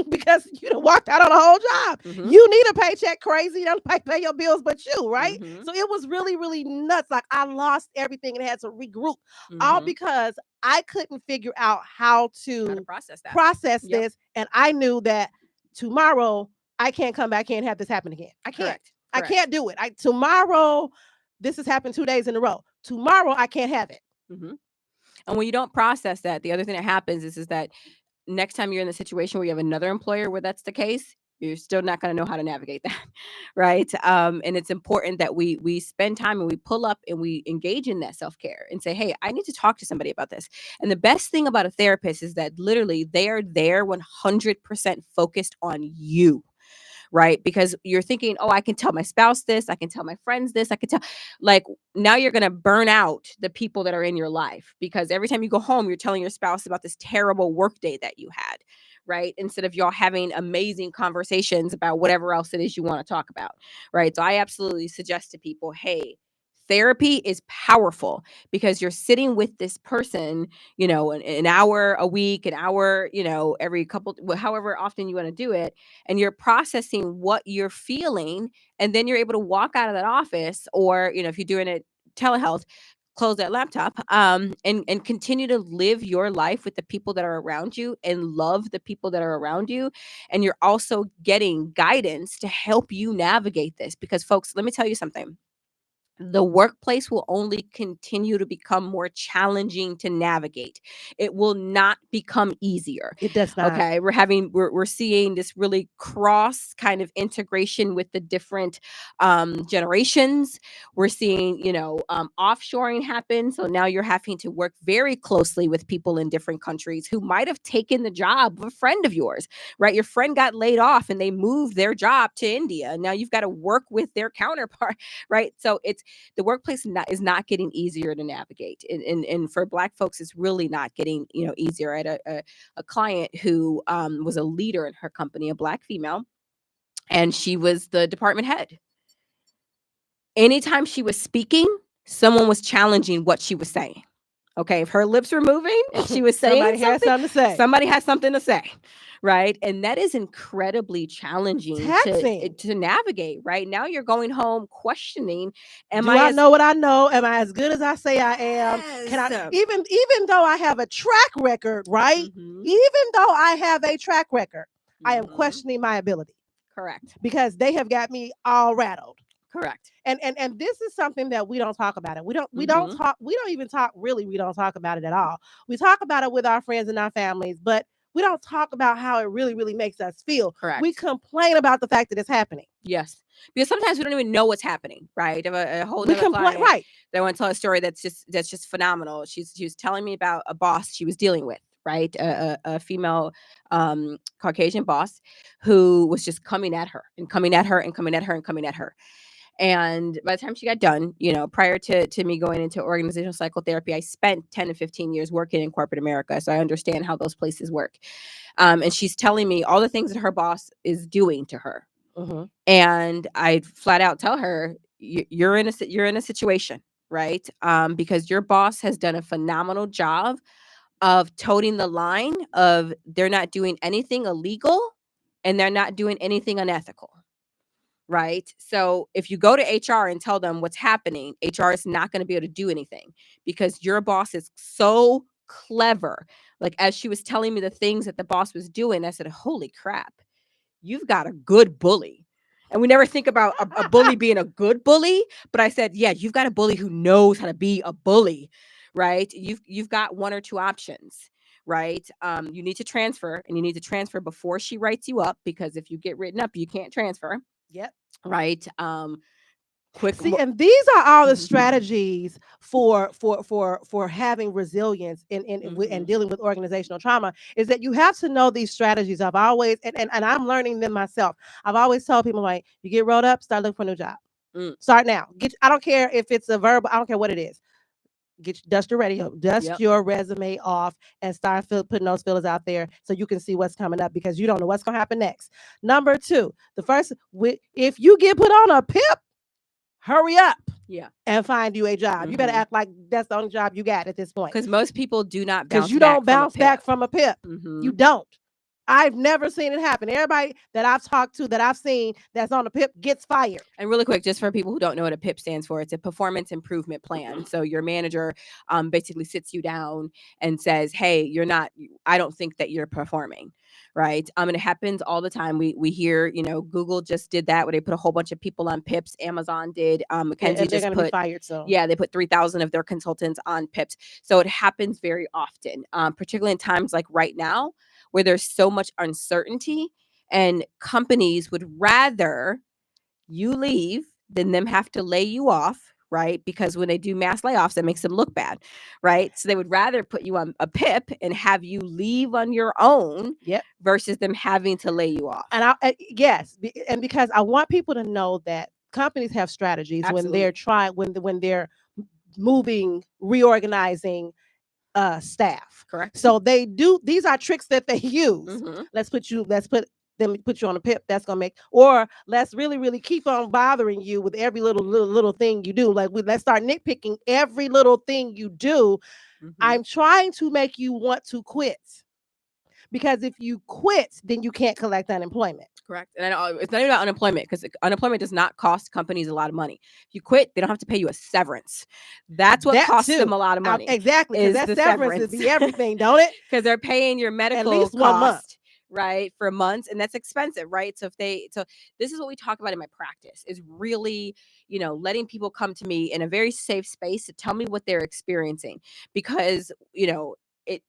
Because you done walked out on a whole job. Mm-hmm. You need a paycheck, crazy. Don't pay your bills, but you, right? Mm-hmm. So it was really, really nuts. Like, I lost everything and had to regroup, all Mm-hmm. because I couldn't figure out how How to to process that. process Yep. this, and I knew that tomorrow I can't come back here and have this happen again. I can't. Correct. I can't do it. Tomorrow, this has happened 2 days in a row. Tomorrow, I can't have it. Mm-hmm. And when you don't process that, the other thing that happens is that next time you're in the situation where you have another employer where that's the case, you're still not going to know how to navigate that, right? And it's important that we spend time and we pull up and we engage in that self-care and say, hey, I need to talk to somebody about this. And the best thing about a therapist is that literally they are there 100% focused on you. Right? Because you're thinking, oh, I can tell my spouse this, I can tell my friends this, I can tell, like, now you're going to burn out the people that are in your life because every time you go home, you're telling your spouse about this terrible work day that you had, right? Instead of y'all having amazing conversations about whatever else it is you want to talk about, right? So I absolutely suggest to people, hey, therapy is powerful because you're sitting with this person, an hour a week, an hour, every couple, however often you want to do it. And you're processing what you're feeling. And then you're able to walk out of that office or, if you're doing it telehealth, close that laptop and continue to live your life with the people that are around you and love the people that are around you. And you're also getting guidance to help you navigate this because, folks, let me tell you something. The workplace will only continue to become more challenging to navigate. It will not become easier. It does not. Okay. We're seeing this really cross kind of integration with the different generations. We're seeing, offshoring happen. So now you're having to work very closely with people in different countries who might have taken the job of a friend of yours, right? Your friend got laid off and they moved their job to India. Now you've got to work with their counterpart, right? So the workplace is not getting easier to navigate. And for Black folks, it's really not getting, easier. I had a client who was a leader in her company, a Black female, and she was the department head. Anytime she was speaking, someone was challenging what she was saying. Okay, if her lips were moving and she was saying Somebody had something to say. somebody has something to say, right? And that is incredibly challenging Taxing. to navigate, right? Now you're going home questioning, Do I know what I know? Am I as good as I say I am? Can I Yes. even though I have a track record, right? Mhm. Even though I have a track record, I am Mhm. questioning my ability Correct. because they have got me all rattled. Correct. And this is something that we don't talk about it. Mm-hmm. We don't even talk really, we don't talk about it at all. We talk about it with our friends and our families, but we don't talk about how it really, really makes us feel. We Correct. complain about the fact that it's happening. Yes. Because sometimes we don't even know what's happening, right? I have a whole We nother complain, client right? that I want to tell a story that's just phenomenal. She was telling me about a boss she was dealing with, right? A female Caucasian boss who was just coming at her and coming at her and coming at her and coming at her. And by the time she got done, prior to me going into organizational psychotherapy, I spent 10 to 15 years working in corporate America. So I understand how those places work. And she's telling me all the things that her boss is doing to her. Mm-hmm. And I flat out tell her, you're in a situation, right? Because your boss has done a phenomenal job of toting the line of they're not doing anything illegal and they're not doing anything unethical. Right. So if you go to HR and tell them what's happening, HR is not going to be able to do anything because your boss is so clever. Like, as she was telling me the things that the boss was doing, I said, holy crap, you've got a good bully. And we never think about a bully being a good bully. But I said, yeah, you've got a bully who knows how to be a bully. Right. You've got one or two options. Right. You need to transfer, and you need to transfer before she writes you up, because if you get written up, you can't transfer. Yep. Right. Quick. See, and these are all the Mhm. strategies for having resilience and Mhm. dealing with organizational trauma, is that you have to know these strategies. I've always and I'm learning them myself. I've always told people, like, you get rolled up, start looking for a new job. Mm. Start now. I don't care if it's a verb, I don't care what it is. Dust Yep. your resume off and start putting those fillers out there so you can see what's coming up, because you don't know what's going to happen next. Number two, if you get put on a PIP, hurry up Yeah. and find you a job. You better Mhm. act like that's the only job you got at this point, Because most people do not because bounce you back don't from a bounce back PIP. from a PIP. You Mhm. don't. I've never seen it happen. Everybody that I've talked to, that I've seen that's on a PIP, gets fired. And really quick, just for people who don't know what a PIP stands for, it's a performance improvement plan. So your manager basically sits you down and says, "Hey, I don't think that you're performing." Right. And it happens all the time. We hear, Google just did that, where they put a whole bunch of people on PIPs. Amazon did. McKinsey And they're just going to be put, fired soon. yeah, they put 3,000 of their consultants on PIPs. So it happens very often, particularly in times like right now, where there's so much uncertainty, and companies would rather you leave than them have to lay you off, right? Because when they do mass layoffs, that makes them look bad, right? So they would rather put you on a PIP and have you leave on your own Yep. versus them having to lay you off. And yes, and because I want people to know that companies have strategies when they're Absolutely. trying when they're moving, reorganizing staff. Correct. So they do. These are tricks that they use. Mm-hmm. Let's put you on a PIP. That's gonna make, or let's really, really keep on bothering you with every little thing you do. Let's start nitpicking every little thing you do. Mm-hmm. I'm trying to make you want to quit, because if you quit, then you can't collect unemployment. Correct. And I know it's not even about unemployment, because unemployment does not cost companies a lot of money. If you quit, they don't have to pay you a severance. That's what That costs them too. a lot of money, Exactly, because is that the severance would severance. be everything, don't it? Because they're paying your At medical least 1 month. cost, right, for months, and that's expensive, right? So this is what we talk about in my practice, is really, letting people come to me in a very safe space to tell me what they're experiencing, because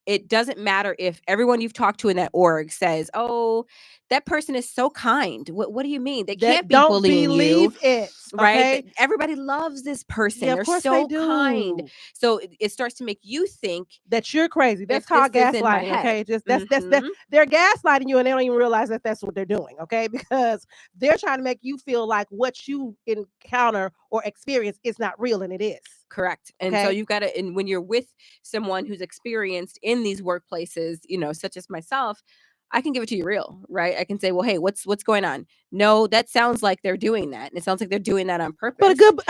it doesn't matter if everyone you've talked to in that org says, "Oh, that person is so kind." What do you mean? They can't That be don't bullying you, believe it. right? Okay. Everybody loves this Yeah, person. of They're course they so kind. do. So it starts to make you think, That you're crazy. That's if this called is in my gaslighting. head. Okay, just that Mhm. they're gaslighting you, and they don't even realize that that's what they're doing. Okay, because they're trying to make you feel like what you encounter or experience is not real, and it is. Correct. And so Okay, you've got to, and when you're with someone who's experienced in these workplaces, such as myself, I can give it to you real, right? I can say, well, hey, what's going on? No, that sounds like they're doing that. And it sounds like they're doing that on but a purpose. good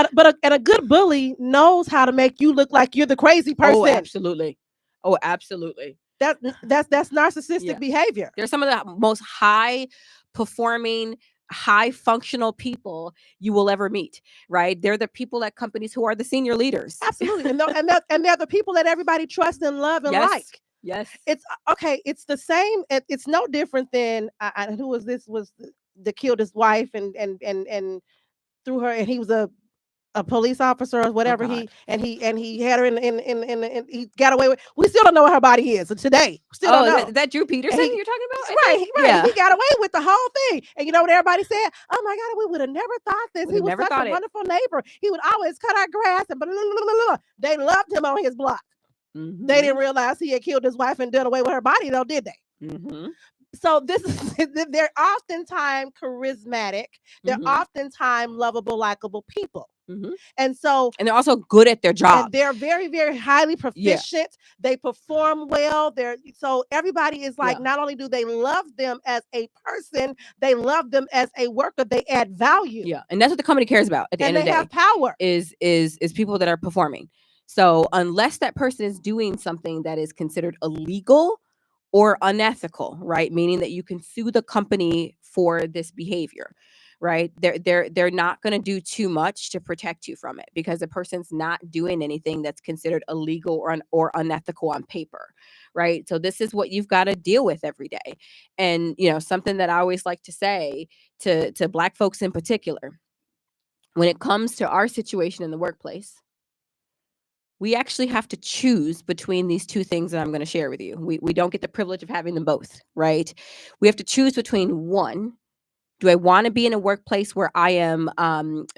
and a good bully knows how to make you look like you're the crazy Oh, person. absolutely. Oh, absolutely. That's narcissistic Yeah. behavior. They're some of the most high performing, high functional people you will ever meet, right? They're the people at companies who are the senior leaders. Absolutely, and they're the people that everybody trusts and love and Yes. like. Yes. It's okay. It's the same. It's no different than who was this? Was the killed his wife and threw her, and he was a police officer or Oh whatever. God. He had her in he got away with. We still don't know what her body is. So today, still don't Oh, know. is that Drew And Peterson he you're talking about? I right, think. right. Yeah. He got away with the whole thing. And you know what everybody said? Oh my God, we would have never thought this. Would He have was never such a thought it. wonderful neighbor. He would always cut our grass and blah, blah, blah, blah, blah. They loved him on his block. They Mm-hmm. didn't realize he had killed his wife and done away with her body, though, did they? Mm-hmm. So this is they're oftentimes charismatic. They're Mm-hmm. oftentimes lovable, likable people. Mm-hmm. And so And they're also good at their and job. they're very, very highly Yeah. proficient. They perform well. They're so everybody is like, Yeah. not only do they love them as a person, they love them as a worker. They add value Yeah. And that's what the company cares about at the and end of they the day have power. is people that are performing. So unless that person is doing something that is considered illegal or unethical, right? Meaning that you can sue the company for this behavior, right? They're not going to do too much to protect you from it because the person's not doing anything that's considered illegal or unethical on paper, right? So this is what you've got to deal with every day. And something that I always like to say to Black folks in particular, when it comes to our situation in the workplace, we actually have to choose between these two things that I'm going to share with you. We don't get the privilege of having them both, right? We have to choose between one, do I want to be in a workplace where I am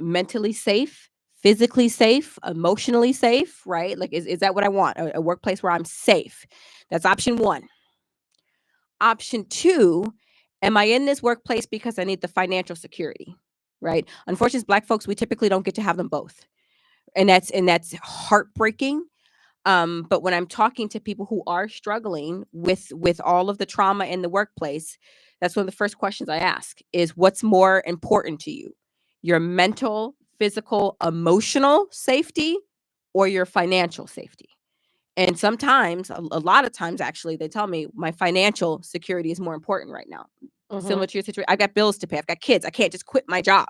mentally safe, physically safe, emotionally safe, right? Like, is that what I want? A workplace where I'm safe. That's option one. Option two, am I in this workplace because I need the financial security, right? Unfortunately, as Black folks, we typically don't get to have them both. And that's heartbreaking. But when I'm talking to people who are struggling with all of the trauma in the workplace, that's one of the first questions I ask is, what's more important to you? Your mental, physical, emotional safety or your financial safety? And sometimes, a lot of times actually, they tell me my financial security is more important right now. Similar to your situation, I've got bills to pay, I've got kids, I can't just quit my job,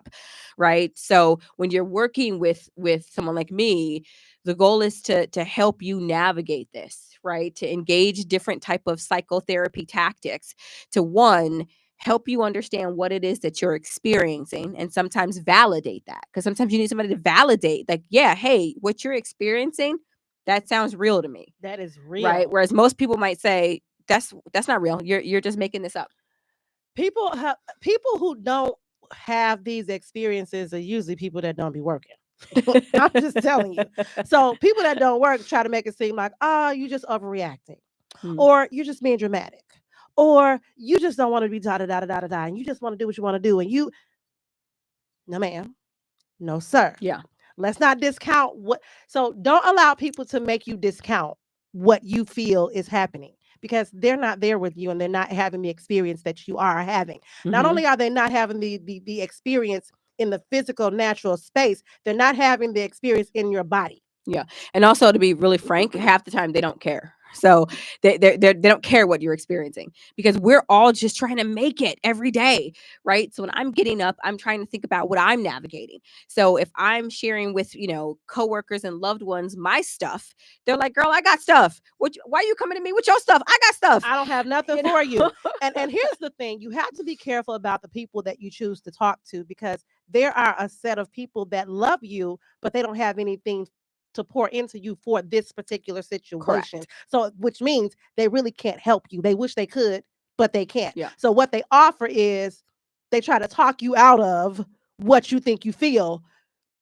right? So when you're working with someone like me, the goal is to help you navigate this, right? To engage different type of psychotherapy tactics to, one, help you understand what it is that you're experiencing, and sometimes validate that, because sometimes you need somebody to validate, like, yeah, hey, what you're experiencing, that sounds real to me, That is right? real. Whereas most people might say that's not real, you're just making this up. People who don't have these experiences are usually people that don't be working. I'm just telling you. So people that don't work try to make it seem like, oh, you just overreacting, Mm, or you're just being dramatic, or you just don't want to be da da da da da da, and you just want to do what you want to do, and you, no, ma'am, no, sir. yeah. Let's not discount what. So don't allow people to make you discount what you feel is happening, because they're not there with you and they're not having the experience that you are having. Not Hmm. only are they not having the experience in the physical natural space, they're not having the experience in your body. Yeah. And also, to be really frank, half the time they don't care. So they don't care what you're experiencing, because we're all just trying to make it every day, right? So when I'm getting up, I'm trying to think about what I'm navigating. So if I'm sharing with, coworkers and loved ones my stuff, they're like, girl, I got stuff. Why are you coming to me with your stuff? I got stuff. I don't have nothing You for know? you. And here's the thing, you have to be careful about the people that you choose to talk to, because there are a set of people that love you, but they don't have anything to pour into you for this particular situation. Correct. So which means they really can't help you. They wish they could, but they can't. Yeah. So what they offer is they try to talk you out of what you think you feel,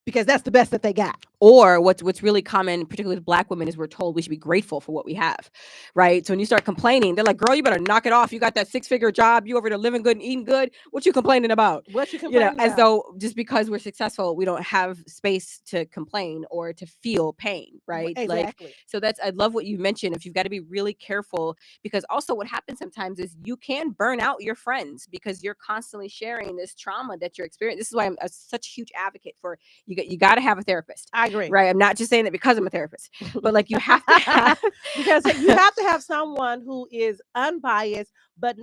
because that's the best that they got. Or what's really common, particularly with Black women, is we're told we should be grateful for what we have, right? So when you start complaining, they're like, girl, you better knock it off. You got that 6-figure job. You over there living good and eating good. What you complaining about? What you complaining As about? though just because we're successful, we don't have space to complain or to feel pain, right? Like, Exactly. so I love what you mentioned. If you've got to be really careful, because also what happens sometimes is you can burn out your friends because you're constantly sharing this trauma that you're experiencing. This is why I'm such a huge advocate for you got to have a therapist. I agree. Right. I'm not just saying that because I'm a therapist, but like you have to have Because you have to have someone who is unbiased, but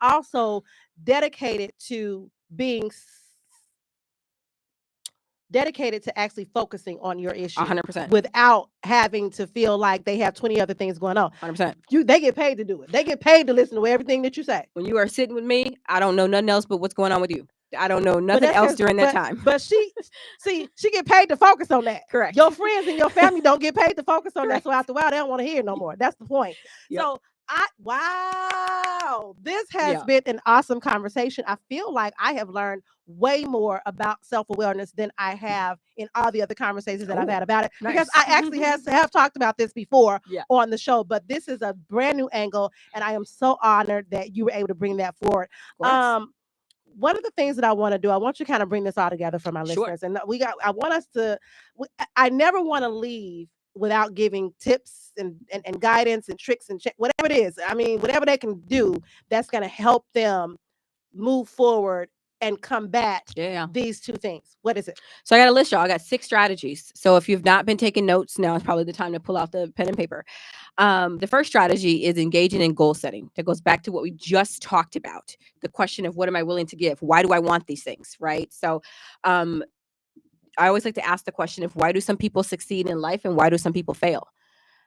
also dedicated to being dedicated to actually focusing on your issue 100%. without having to feel like they have 20 other things going on. 100%. They get paid to do it. They get paid to listen to everything that you say. When you are sitting with me, I don't know nothing else but what's going on with you. I don't know But nothing that's else because, during that time. but she get paid to focus on that. Correct. Your friends and your family don't get paid to focus on that. Correct. So after a while, they don't want to hear it no more. That's the point. Yep. So wow, this has Yeah. been an awesome conversation. I feel like I have learned way more about self-awareness than I have in all the other conversations that I've Oh, had about it. Because nice. I actually have talked about this before Yeah. on the show, but this is a brand new angle, and I am so honored that you were able to bring that forward. Of course. One of the things that I want to do, I want you to kind of bring this all together for my Sure. listeners. And I want us to, I never want to leave without giving tips and guidance and tricks and whatever it is. I mean, whatever they can do that's going to help them move forward and combat Yeah. these two things. What is it? So I got a list, y'all. I got 6 strategies. So if you've not been taking notes, now is probably the time to pull out the pen and paper. The first strategy is engaging in goal setting. That goes back to what we just talked about. The question of what am I willing to give? Why do I want these things? Right. So I always like to ask the question of why do some people succeed in life and why do some people fail?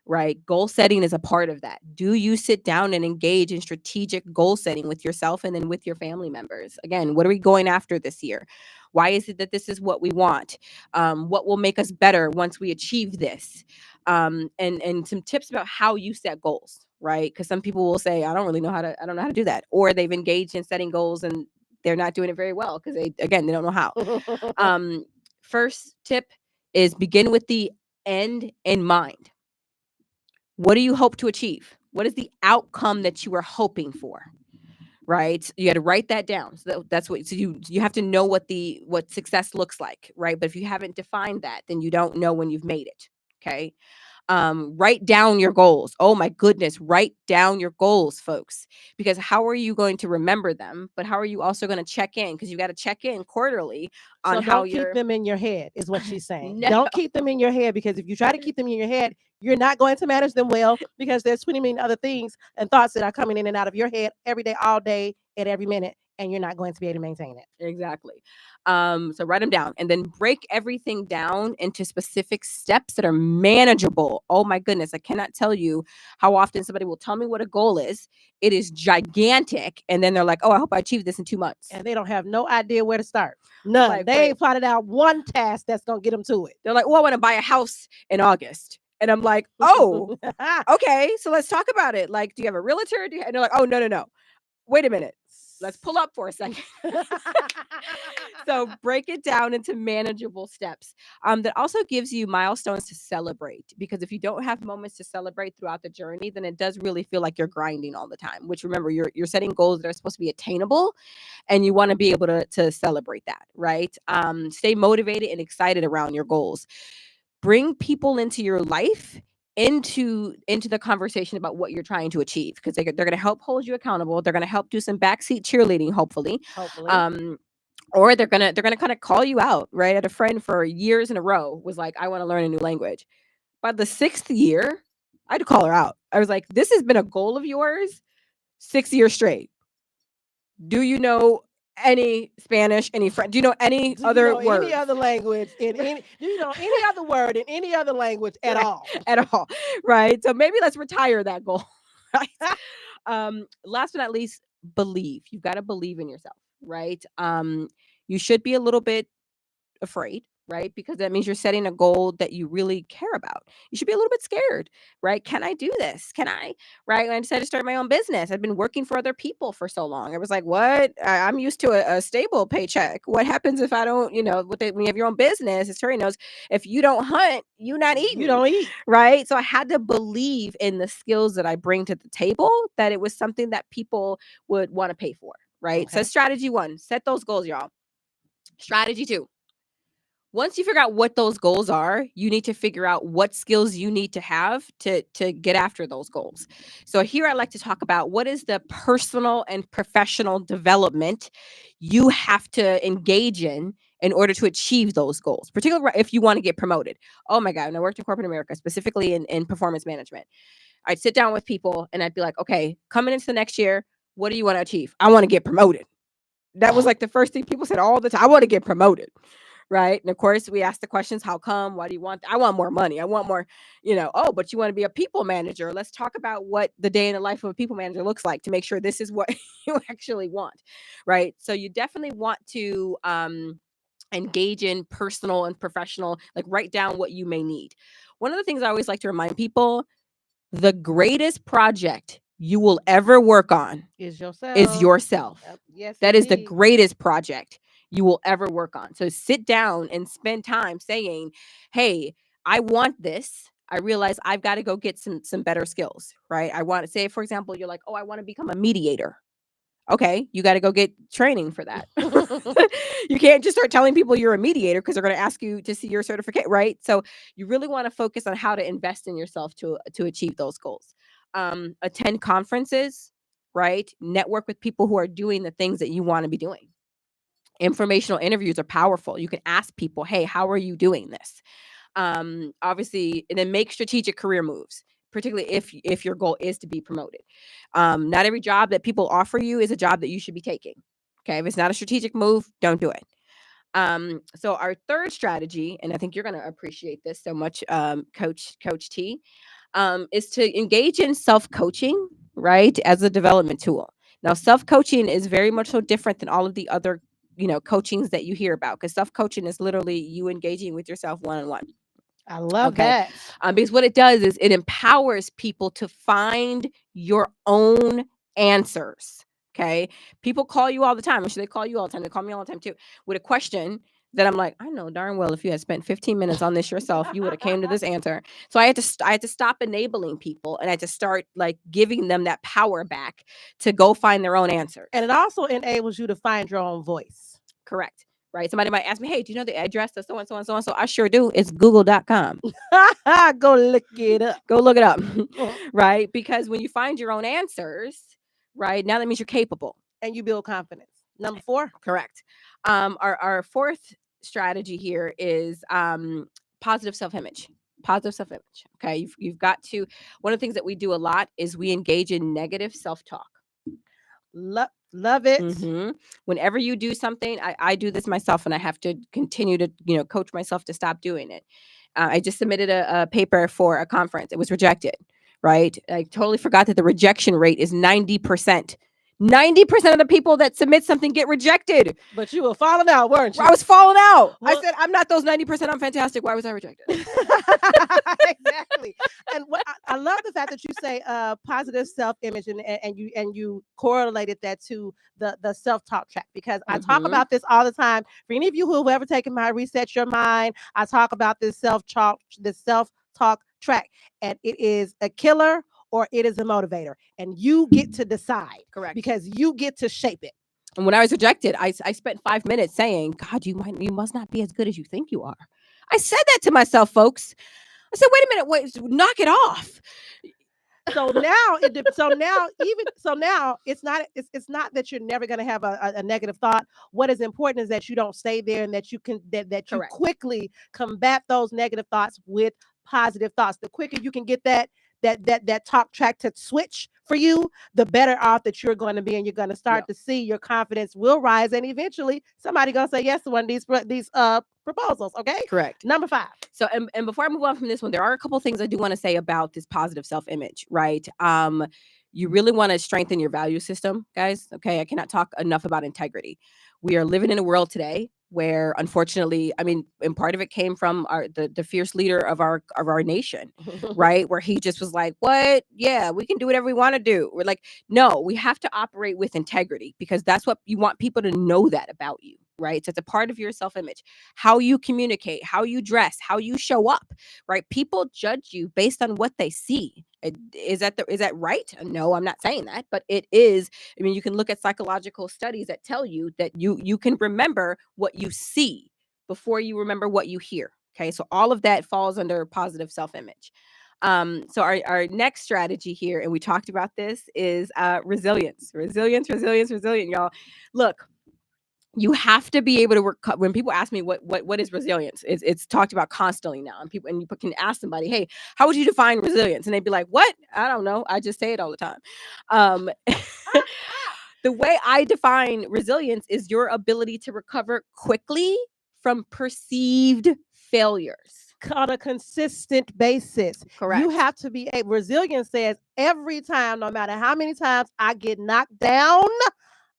Right. Goal setting is a part of that. Do you sit down and engage in strategic goal setting with yourself and then with your family members? Again, what are we going after this year? Why is it that this is what we want? What will make us better once we achieve this? And some tips about how you set goals, right? Because some people will say, I don't know how to do that. Or they've engaged in setting goals and they're not doing it very well because they don't know how. First tip is begin with the end in mind. What do you hope to achieve? What is the outcome that you are hoping for? Right? You got to write that down. So that's what. So you have to know what success looks like, right? But if you haven't defined that, then you don't know when you've made it. Okay. Write down your goals. Oh my goodness, write down your goals, folks. Because how are you going to remember them? But how are you also going to check in? Because you got to check in quarterly on So how don't keep you're. them in your head, is what she's saying. No. Don't keep them in your head, because if you try to keep them in your head, you're not going to manage them well, because there's 20 million other things and thoughts that are coming in and out of your head every day, all day, at every minute, and you're not going to be able to maintain it. Exactly. So write them down and then break everything down into specific steps that are manageable. Oh my goodness. I cannot tell you how often somebody will tell me what a goal is. It is gigantic. And then they're like, oh, I hope I achieve this in 2 months. And they don't have no idea where to start. None. Like, they ain't plotted out one task that's going to get them to it. They're like, oh, I want to buy a house in August. And I'm like, oh, okay. So let's talk about it. Like, do you have a realtor? And they're like, oh, no. Wait a minute. Let's pull up for a second. So break it down into manageable steps. That also gives you milestones to celebrate, because if you don't have moments to celebrate throughout the journey, then it does really feel like you're grinding all the time, which, remember, you're setting goals that are supposed to be attainable, and you want to be able to celebrate that, right? Stay motivated and excited around your goals. Bring people into your life into the conversation about what you're trying to achieve, because they're going to help hold you accountable. They're going to help do some backseat cheerleading, hopefully. Or they're gonna kind of call you out, right? I had a friend for years in a row was like, I want to learn a new language. By the 6th year, I had to call her out. I was like, this has been a goal of yours 6 years straight. Do you know any Spanish, any French? Do you know any other words? Any other language do you know any other word in any other language at all? At all, right? So maybe let's retire that goal. Right? Last but not least, believe. You've got to believe in yourself, right? You should be a little bit afraid, right? Because that means you're setting a goal that you really care about. You should be a little bit scared, right? Can I do this? Can I? Right? When I decided to start my own business, I've been working for other people for so long. I was like, what? I'm used to a stable paycheck. What happens if I don't, when you have your own business, as Tori knows, if you don't hunt, you're not eating. You don't eat. Right? So I had to believe in the skills that I bring to the table, that it was something that people would want to pay for, right? Okay. So strategy 1, set those goals, y'all. Strategy 2, once you figure out what those goals are, you need to figure out what skills you need to have to get after those goals. So here I like to talk about what is the personal and professional development you have to engage in order to achieve those goals, particularly if you want to get promoted. Oh my God, when I worked in corporate America, specifically in performance management, I'd sit down with people and I'd be like, okay, coming into the next year, what do you want to achieve? I want to get promoted. That was like the first thing people said all the time. I want to get promoted. right? And of course, we ask the questions, how come? Why do you want? I want more money. I want more, oh, but you want to be a people manager. Let's talk about what the day in the life of a people manager looks like to make sure this is what you actually want, right? So you definitely want to engage in personal and professional, like write down what you may need. One of the things I always like to remind people, the greatest project you will ever work on Is is yourself. yourself. Yep. Yes, That is the indeed. greatest project you will ever work on. So sit down and spend time saying, "Hey, I want this. I realize I've got to go get some better skills, right? I want to say, for example, you're like, "Oh, I want to become a mediator." Okay, you got to go get training for that. You can't just start telling people you're a mediator because they're going to ask you to see your certificate, right? So you really want to focus on how to invest in yourself to achieve those goals. Attend conferences, right? Network with people who are doing the things that you want to be doing. Informational interviews are powerful. You can ask people, "Hey, how are you doing this?" Obviously, and then make strategic career moves, particularly if your goal is to be promoted. Not every job that people offer you is a job that you should be taking. Okay, if it's not a strategic move, don't do it. So our third strategy, and I think you're going to appreciate this so much, Coach T, is to engage in self coaching, right, as a development tool. Now, self coaching is very much so different than all of the other coachings that you hear about, because self coaching is literally you engaging with yourself one on one. I love Okay. that. Because what it does is it empowers people to find your own answers. Okay. People call you all the time. Or should they call you all the time? They call me all the time too with a question that I'm like, I know darn well if you had spent 15 minutes on this yourself, you would have came to this answer. So I had to stop enabling people, and I had to start like giving them that power back to go find their own answers. And it also enables you to find your own voice. Correct. Right. Somebody might ask me, "Hey, do you know the address to so and so and so and so?" I sure do. It's google.com. Go look it up. Go look it up. Right? Because when you find your own answers, right, now that means you're capable. And you build confidence. Number 4. Correct. Our fourth strategy here is positive self-image. Positive self-image. Okay. You've got to, one of the things that we do a lot is we engage in negative self-talk. Love it. Whenever you do something, I do this myself, and I have to continue to coach myself to stop doing it. I just submitted a paper for a conference. It was rejected, right? I totally forgot that the rejection rate is 90%. 90% of the people that submit something get rejected. But you were falling out, weren't you? I was falling out. I said, I'm not those 90%. I'm fantastic. Why was I rejected? Exactly. And what I love the fact that you say positive self-image, and you correlated that to the self-talk track, because I talk about this all the time. For any of you who have ever taken my Reset Your Mind, I talk about this self-talk track, and it is a killer or it is a motivator, and you get to decide. Correct. Because you get to shape it. And when I was rejected, I spent 5 minutes saying, "God, you must not be as good as you think you are." I said that to myself, folks. I said, "Wait a minute, knock it off." So now, it's not that you're never going to have a negative thought. What is important is that you don't stay there, and that you can that you Correct. quickly combat those negative thoughts with positive thoughts. The quicker you can get that talk track to switch for you, the better off that you're going to be, and you're going to start to see your confidence will rise, and eventually somebody going to say yes to one of these proposals. Okay. Correct. Number 5. So, and before I move on from this one, there are a couple things I do want to say about this positive self-image, right? You really want to strengthen your value system, guys. Okay. I cannot talk enough about integrity. We are living in a world today where, unfortunately, I mean, and part of it came from the fierce leader of our nation, right? Where he just was like, "What? Yeah, we can do whatever we want to do." We're like, no, we have to operate with integrity, because that's what you want people to know that about you, right? So it's a part of your self-image, how you communicate, how you dress, how you show up, right? People judge you based on what they see. Is that right? No, I'm not saying that, but it is. I mean, you can look at psychological studies that tell you that you can remember what you see before you remember what you hear. Okay, so all of that falls under positive self-image. So our next strategy here, and we talked about this, is resilience. Resilience, y'all. Look, you have to be able to work. When people ask me what is resilience, it's talked about constantly now, and you can ask somebody, "Hey, how would you define resilience?" And they'd be like, "What? I don't know. I just say it all the time." The way I define resilience is your ability to recover quickly from perceived failures. On a consistent basis. You Correct. have to be a resilience says every time, no matter how many times I get knocked down,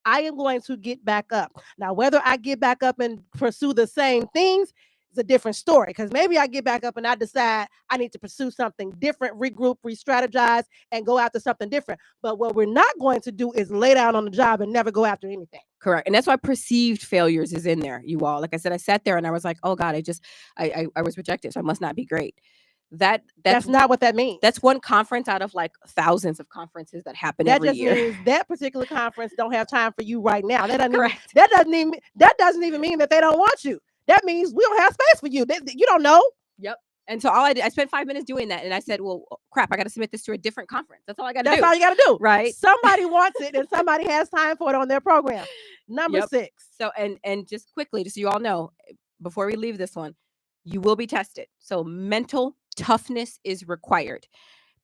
I am going to get back up. Now, whether I get back up and pursue the same things is a different story. Because maybe I get back up and I decide I need to pursue something different, regroup, re-strategize, and go after something different. But what we're not going to do is lay down on the job and never go after anything. Correct. And that's why perceived failures is in there, you all. Like I said, I sat there and I was like, oh God, I was rejected. So I must not be great. That's not what that means. That's one conference out of like thousands of conferences that happen That every just year. means that particular conference don't have time for you right now. Correct. That doesn't even mean that they don't want you. That means we don't have space for you. You don't know. Yep. And so all I did, I spent 5 minutes doing that. And I said, well, crap, I got to submit this to a different conference. That's all I got to do. That's all you got to do. Right. Somebody wants it and somebody has time for it on their program. Number 6. So, and just quickly, just so you all know, before we leave this one, you will be tested. So mental toughness is required.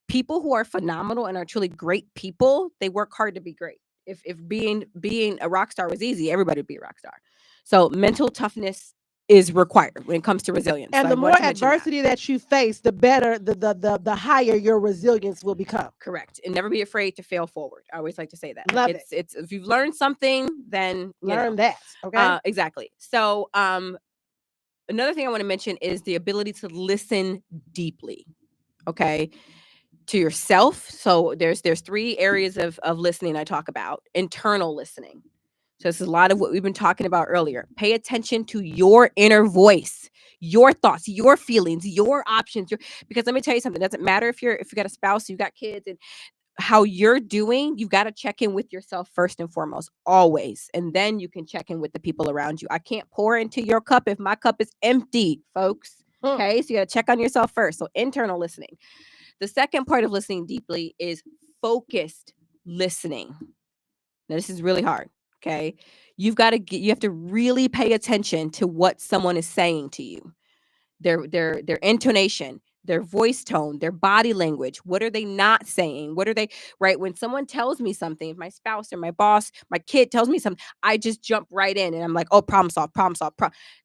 People who are phenomenal and are truly great people, they work hard to be great. If being a rock star was easy, everybody would be a rock star. So mental toughness is required when it comes to resilience. And so the more adversity that you face, the better, the higher your resilience will become. Correct. And never be afraid to fail forward. I always like to say that. Love it. It's if you've learned something, then learn that. Okay. Exactly. So another thing I want to mention is the ability to listen deeply. Okay. To yourself. So there's 3 areas of listening I talk about. Internal listening. So this is a lot of what we've been talking about earlier. Pay attention to your inner voice, your thoughts, your feelings, your options. Because let me tell you something. It doesn't matter if you got a spouse, you got kids, and how you're doing. You've got to check in with yourself first and foremost, always, and then you can check in with the people around you. I can't pour into your cup if my cup is empty, folks. Okay, so you got to check on yourself first. So internal listening. The second part of listening deeply is focused listening. Now, this is really hard. Okay. You have to really pay attention to what someone is saying to you. Their intonation, their voice tone, their body language. What are they not saying? What are they, right? When someone tells me something, if my spouse or my boss, my kid tells me something, I just jump right in and I'm like, oh, problem solved.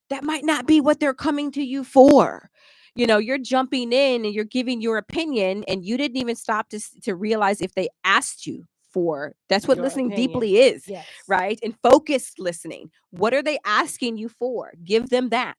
That might not be what they're coming to you for. You're jumping in and you're giving your opinion and you didn't even stop to realize if they asked you for. That's what Your listening opinion. deeply is. Yes. Right? And focused listening. What are they asking you for? Give them that.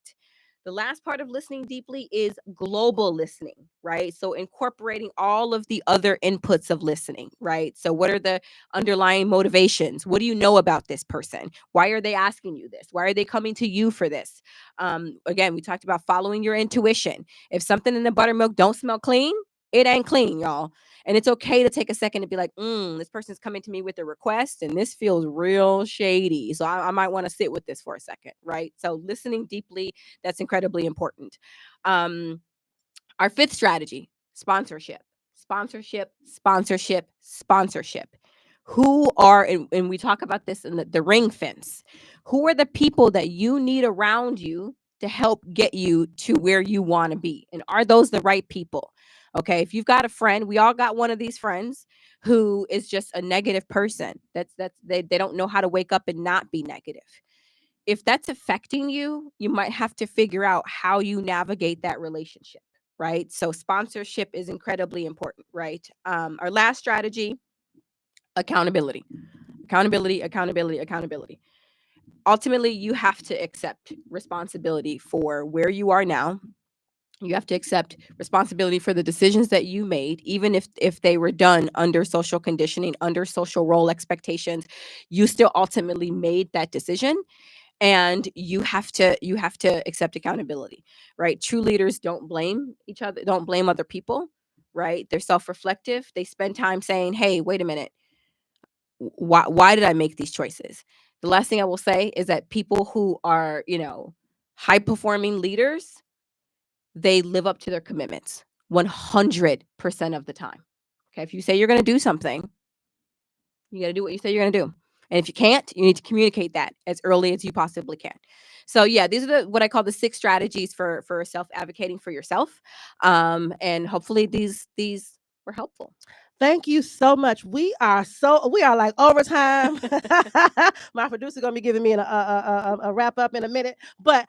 The last part of listening deeply is global listening, right? So incorporating all of the other inputs of listening, right? So what are the underlying motivations? What do you know about this person? Why are they asking you this? Why are they coming to you for this? Again, we talked about following your intuition. If something in the buttermilk don't smell clean, it ain't clean, y'all. And it's okay to take a second to be like, this person's coming to me with a request and this feels real shady. So I might want to sit with this for a second, right? So listening deeply, that's incredibly important. Our 5th strategy, sponsorship. Who are, and we talk about this in the ring fence, who are the people that you need around you to help get you to where you want to be? And are those the right people? Okay, if you've got a friend, we all got one of these friends who is just a negative person. They don't know how to wake up and not be negative. If that's affecting you, you might have to figure out how you navigate that relationship, right? So sponsorship is incredibly important, right? Our last strategy, accountability. Ultimately, you have to accept responsibility for where you are now. You have to accept responsibility for the decisions that you made, even if they were done under social conditioning, under social role expectations. You still ultimately made that decision, and you have to accept accountability, right? True leaders don't blame each other, don't blame other people, right? They're self-reflective. They spend time saying, hey, wait a minute, why did I make these choices? The last thing I will say is that people who are, high performing leaders, they live up to their commitments 100% of the time. Okay. If you say you're going to do something, you got to do what you say you're going to do. And if you can't, you need to communicate that as early as you possibly can. So yeah, these are what I call the 6 strategies for self-advocating for yourself. And hopefully these were helpful. Thank you so much. We are like overtime. My producer gonna be giving me a wrap up in a minute, but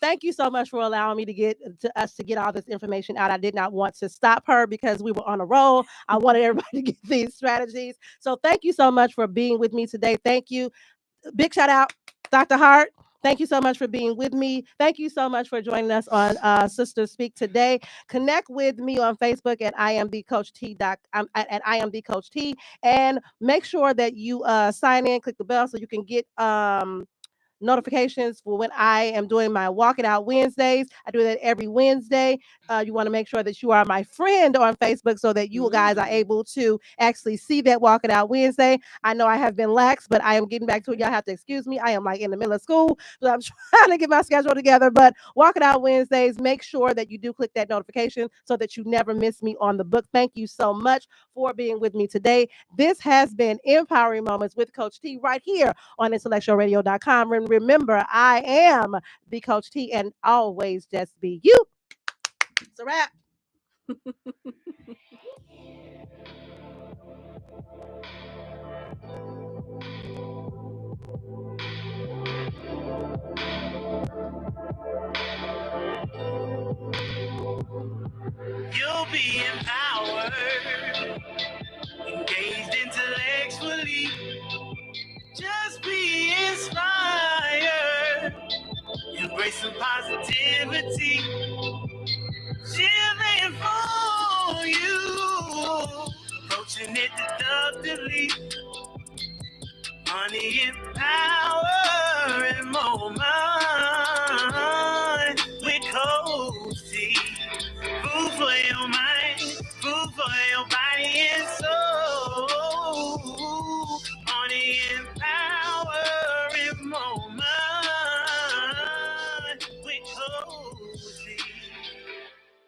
thank you so much for allowing me to us to get all this information out. I did not want to stop her because we were on a roll. I wanted everybody to get these strategies. So thank you so much for being with me today. Thank you. Big shout out, Dr. Hart. Thank you so much for being with me. Thank you so much for joining us on Sisters Speak today. Connect with me on Facebook at I am the Coach T. At I am the Coach T, and make sure that you sign in, click the bell so you can get notifications for when I am doing my Walk It Out Wednesdays. I do that every Wednesday. You want to make sure that you are my friend on Facebook so that you guys are able to actually see that Walk It Out Wednesday. I know I have been lax, but I am getting back to it. Y'all have to excuse me. I am like in the middle of school, so I'm trying to get my schedule together. But Walk It Out Wednesdays, make sure that you do click that notification so that you never miss me on the book. Thank you so much for being with me today. This has been Empowering Moments with Coach T right here on IntellectualRadio.com. And remember, I am the Coach T, and always just be you. It's a wrap. You'll be empowered, engaged intellectually. Just be inspired. Embrace some positivity. Chilling for you. Approaching it deductively. Money and power and moment.